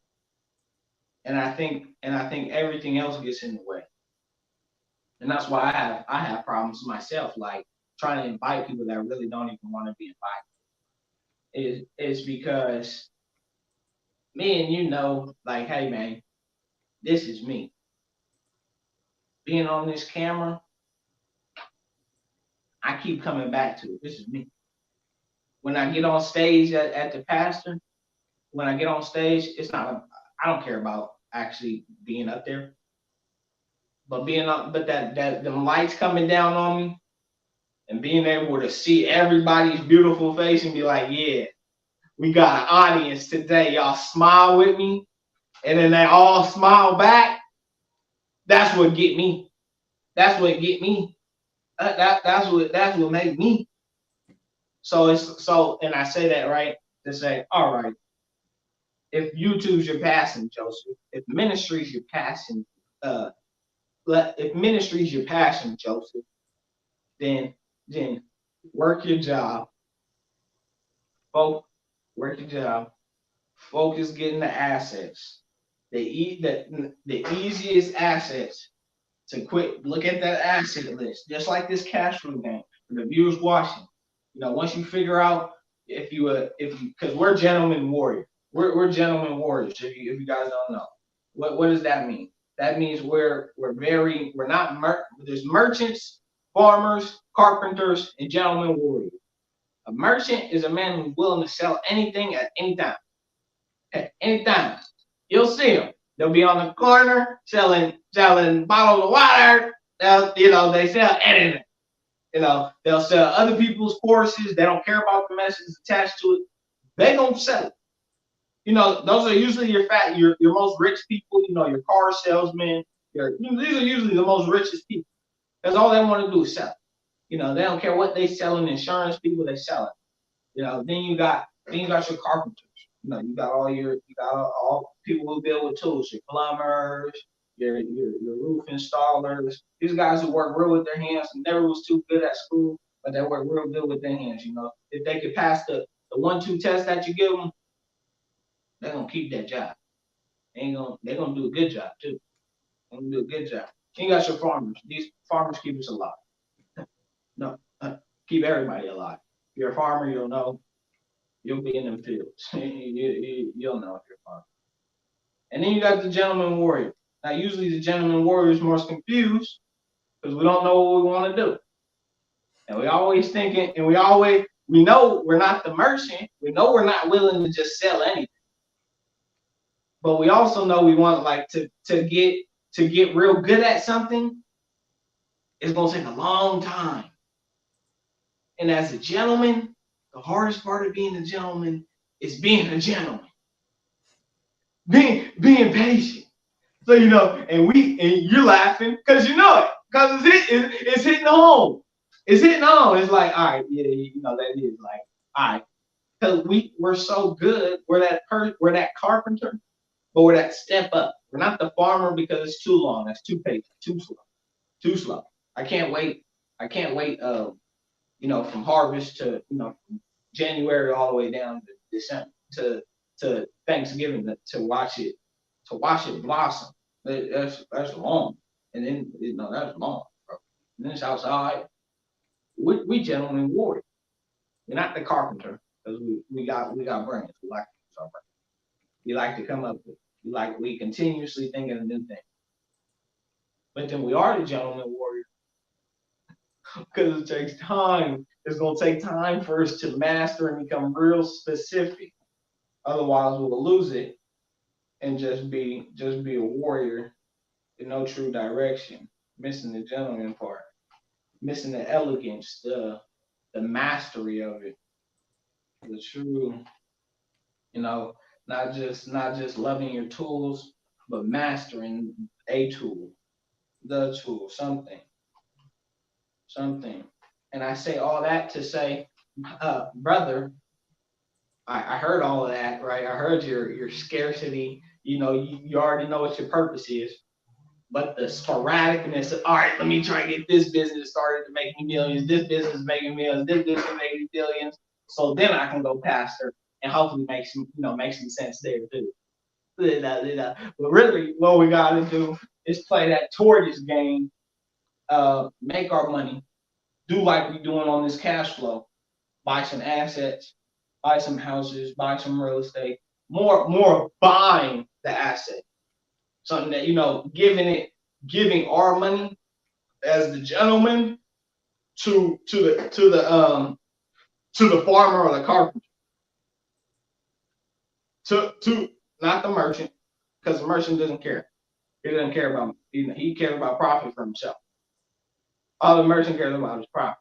And I think everything else gets in the way. And that's why I have problems myself, like trying to invite people that really don't even want to be invited. Is because me and like, hey man, this is me. Being on this camera, I keep coming back to it. This is me. When I get on stage at the pastor, when I get on stage, it's not. I don't care about actually being up there, but that the lights coming down on me and being able to see everybody's beautiful face and be like, yeah, we got an audience today. Y'all smile with me, and then they all smile back. That's what get me. That's what get me. That's what made me. So and I say that right to say, all right, if YouTube's your passion, Joseph, if ministry's your passion, if ministry's your passion, Joseph, then work your job, work your job, focus getting the assets. The easiest assets to quit. Look at that asset list, just like this cash flow game for the viewers watching. Once you figure out because we're gentlemen warriors. We're gentlemen warriors. If you guys don't know, what does that mean? That means we're not there's merchants, farmers, carpenters, and gentlemen warriors. A merchant is a man who's willing to sell anything at any time. At any time, you'll see them. They'll be on the corner selling bottles of water. They sell anything. They'll sell other people's courses. They don't care about the message attached to it. They gonna sell it. Those are usually your most rich people. Your car salesmen. These are usually the most richest people. Because all they want to do is sell. They don't care what they selling. Insurance people, they sell it. Then you got your carpenters. You got all people who deal with tools. Your plumbers, your roof installers. These guys who work real with their hands and never was too good at school, but they work real good with their hands. If they could pass the 1-2 test that you give them, they're gonna keep that job. They're gonna do a good job too. They're gonna do a good job. Then you got your farmers. These farmers keep us alive. No, keep everybody alive. If you're a farmer, you'll know. You'll be in them fields. You'll know if you're a farmer. And then you got the gentleman warrior. Now, usually the gentleman warrior is more confused because we don't know what we want to do. And we always thinking, and we know we're not the merchant. We know we're not willing to just sell anything. But we also know we want to get real good at something. It's gonna take a long time. And as a gentleman, the hardest part of being a gentleman is being a gentleman. Being patient. So and you're laughing because you know it. Because it's hitting home. It's hitting home. It's like, all right, yeah, that is like, all right. Because we're so good. We're that carpenter, but we're that step up. We're not the farmer because it's too long. That's too patient, too slow. Too slow. I can't wait. From harvest to from January all the way down to December to Thanksgiving to watch it blossom. That's long, and then that's long, bro. And then it's outside. We gentlemen warriors. We're not the carpenter because we got brains. We like to use our brains. We like to come up with. We continuously think of a new thing. But then we are the gentleman warrior because it takes time. It's gonna take time for us to master and become real specific. Otherwise, we'll lose it and just be a warrior with no true direction, missing the gentleman part, missing the elegance, the mastery of it, the true, not just loving your tools, but mastering a tool, the tool, something. And I say all that to say, brother, I heard all of that, right? I heard your scarcity. You already know what your purpose is. But the sporadicness of, all right, let me try to get this business started to make me millions. This business is making millions. This business is making billions. So then I can go pastor and hopefully make some sense there too. But really, what we got to do is play that tortoise game, make our money, do like we're doing on this cash flow, buy some assets, buy some houses, buy some real estate, more buying the asset. Something that, giving our money as the gentleman to the farmer or the carpenter. To not the merchant, because the merchant doesn't care. He doesn't care about he cares about profit for himself. All the merchant cares about is profit.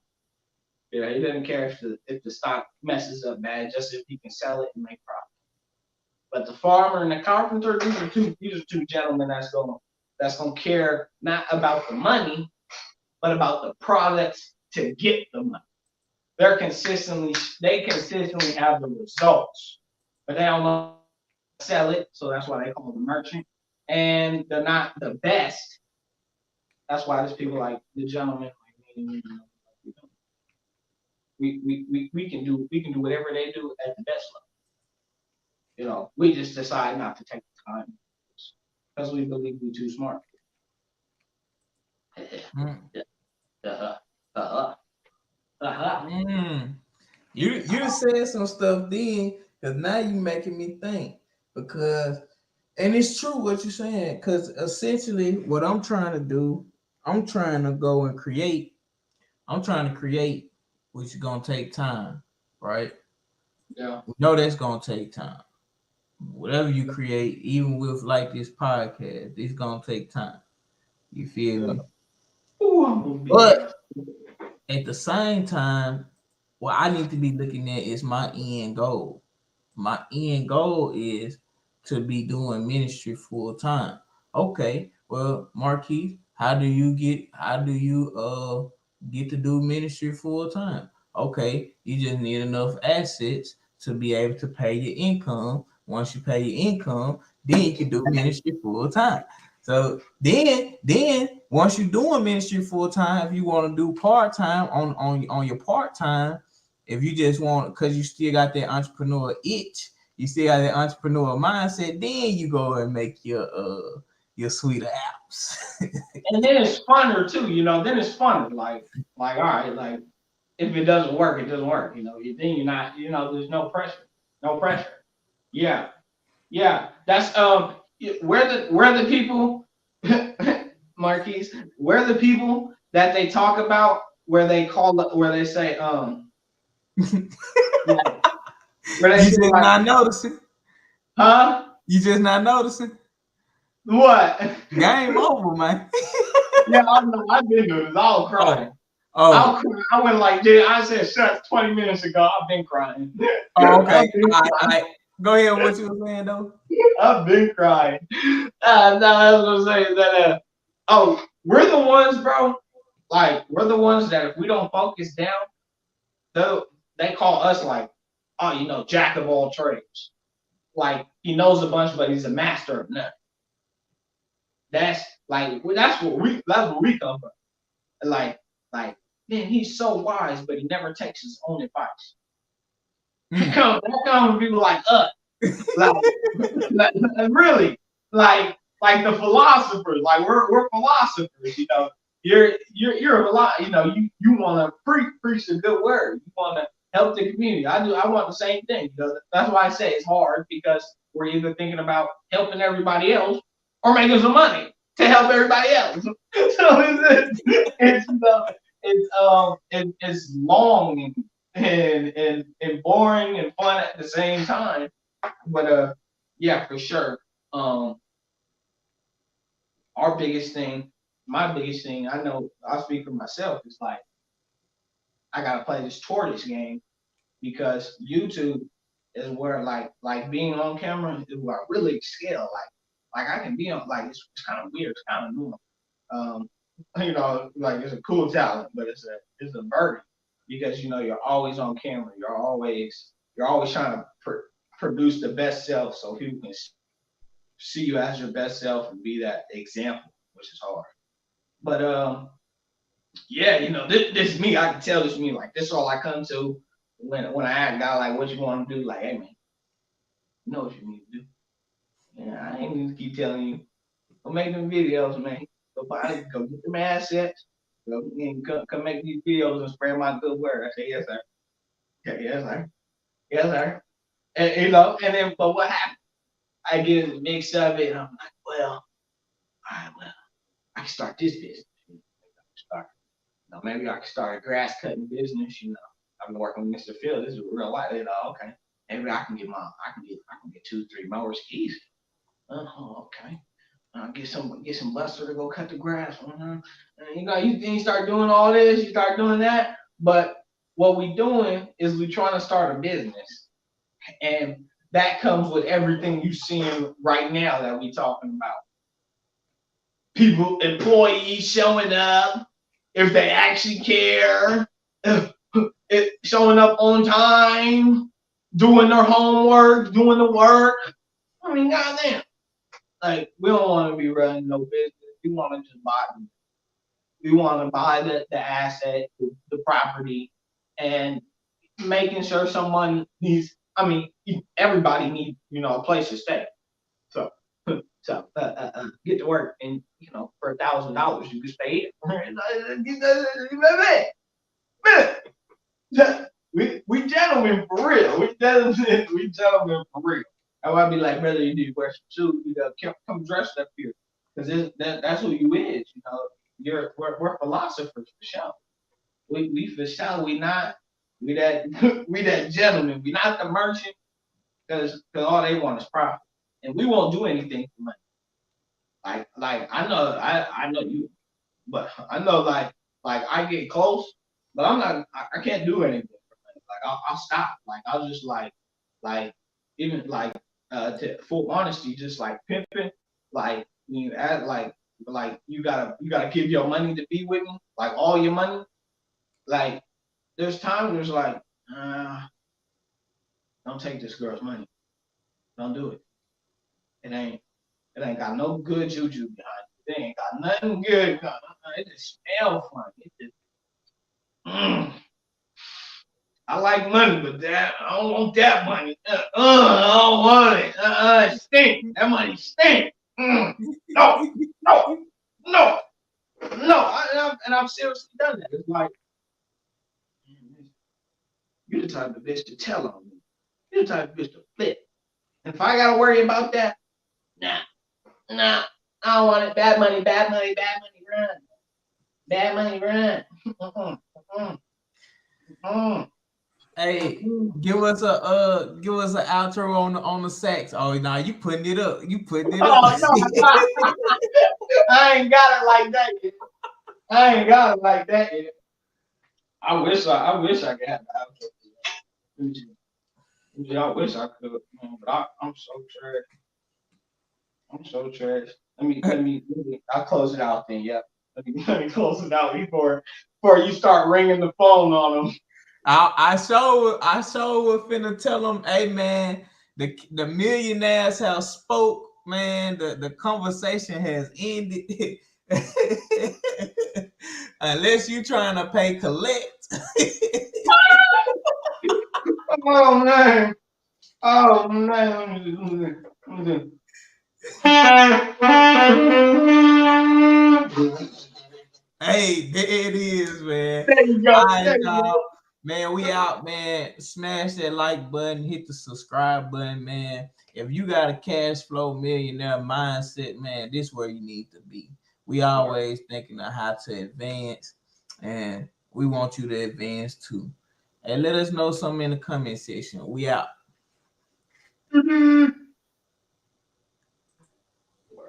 He doesn't care if the stock messes up bad, just if he can sell it and make profit. But the farmer and the carpenter, these are two gentlemen that's gonna care not about the money, but about the products to get the money. they consistently have the results, but they don't know how to sell it, so that's why they call them merchant. And they're not the best. That's why there's people like the gentleman like me. We can do whatever they do at the best level. You know, we just decide not to take the time because we believe we're too smart. You said some stuff then, because now you making me think. Because and it's true what you're saying, because essentially what I'm trying to do, I'm trying to go and create. I'm trying to create, which is gonna take time, right? Yeah. We know that's gonna take time. Whatever you create, even with like this podcast, it's gonna take time. You feel me? Ooh, I'm gonna be But there. at the same time, what I need to be looking at is my end goal. My end goal is to be doing ministry full time. Okay, well, Marquise, how do you get to do ministry full time? Okay, you just need enough assets to be able to pay your income. Once you pay your income, then you can do ministry full time. So then once you're doing ministry full time, if you want to do part time on your part time, if you just want, because you still got that entrepreneur itch, you still got that entrepreneur mindset, then you go and make your sweeter apps. And then it's funner too, you know. Then it's funner, all right, like if it doesn't work, it doesn't work, you know. Then you're not, you know, there's no pressure, no pressure. Yeah, yeah. That's where the people, Marquise, where the people that they talk about, where they call it, where they say like, where they You say just like, not noticing. huh? You just not noticing. What? Game over, man. Yeah, I know. I've been doing this. I was crying. Oh, oh, I went like, dude, I said, shut 20 minutes ago. I've been crying. oh, I've okay. been I go ahead with what you were saying though. I've been crying. No, I was gonna say that. Oh, we're the ones, bro. Like we're the ones that if we don't focus down, they call us like, oh, you know, jack of all trades. Like he knows a bunch, but he's a master of none. That's like that's where we come from. Like man, he's so wise, but he never takes his own advice. That comes from people like us. Like, really, like the philosophers, like we're philosophers, you know. You're a lot, you know. You want to preach the good word. You want to help the community. I want the same thing. You know? That's why I say it's hard because we're either thinking about helping everybody else or making some money to help everybody else. So it's long and boring and fun at the same time. But yeah, for sure. Our biggest thing, my biggest thing, I know I'll speak for myself, is like I gotta play this tortoise game because YouTube is where like being on camera is where I really excel. Like I can be on, like it's kind of weird, it's kind of new. You know, like it's a cool talent, but it's a burden because you know you're always on camera. You're always trying to produce the best self so people can see you as your best self and be that example, which is hard. But yeah, you know, this is me. I can tell this is me. Like this is all I come to when I ask God like, what you want to do? Like, hey man, you know what you need to do. Yeah, I ain't need to keep telling you. Go make them videos, man. Go get them assets. Go and come make these videos and spread my good word. I say yes, sir. Yeah, yes, sir. Yes, sir. And you know, and then but what happened? I get in the mix of it, and I'm like, well, all right, well, I can start this business. Start, you know, maybe I can start a grass cutting business. You know, I've been working with Mr. Phil. This is real life. You know, okay. Maybe I can get 2, 3 mowers easy. Okay. Get some buster to go cut the grass. And, you know, you start doing all this, you start doing that. But what we doing is we trying to start a business, and that comes with everything you seeing right now that we talking about. People, employees showing up if they actually care. showing up on time, doing their homework, doing the work. I mean, goddamn. Like, we don't want to be running no business. We want to just buy. We want to buy the asset, the property, and making sure someone needs. I mean, everybody needs, a place to stay. So, get to work, and for $1,000 you can stay here. We gentlemen for real. We gentlemen for real. I would be like, brother, you need to wear some shoes. You gotta come dressed up here, because that's who you is. We're philosophers for sure. We for sure. We that we that gentleman. We not the merchant, because all they want is profit, and we won't do anything for money. Like I know you, but I know like I get close, but I'm not. I can't do anything for money. Like I'll stop. Like I'll just like even like to full honesty, just like pimping. Like you add like you gotta give your money to be with me, like all your money. Like there's times where it's like, don't take this girl's money. Don't do it. It ain't got no good juju behind it. It ain't got nothing good. It just smells funny. It just, I like money, but I don't want that money. I don't want it. It stink. That money stink. No, no, no, no. And I've seriously done that. It's like, you're the type of bitch to tell on me. You're the type of bitch to flip. And if I gotta worry about that, nah, I don't want it. Bad money, run. Bad money, run. Hey, give us an outro on the sax. Oh, nah, you putting it up. You putting it up. Oh, no. I ain't got it like that yet. I wish I could have the outro. I wish I could, but I'm so trash. Let me. I'll close it out then. Yeah. Let me close it out before you start ringing the phone on them. I sure was finna tell them, hey man, the millionaires have spoke, man. The conversation has ended. Unless you trying to pay collect. Oh man. Hey, there it is, man. There you go. All right, y'all. Man, we out, man. Smash that like button, hit the subscribe button, man. If you got a cash flow millionaire mindset, man, this is where you need to be. We always thinking of how to advance, and we want you to advance too. And let us know something in the comment section. We out.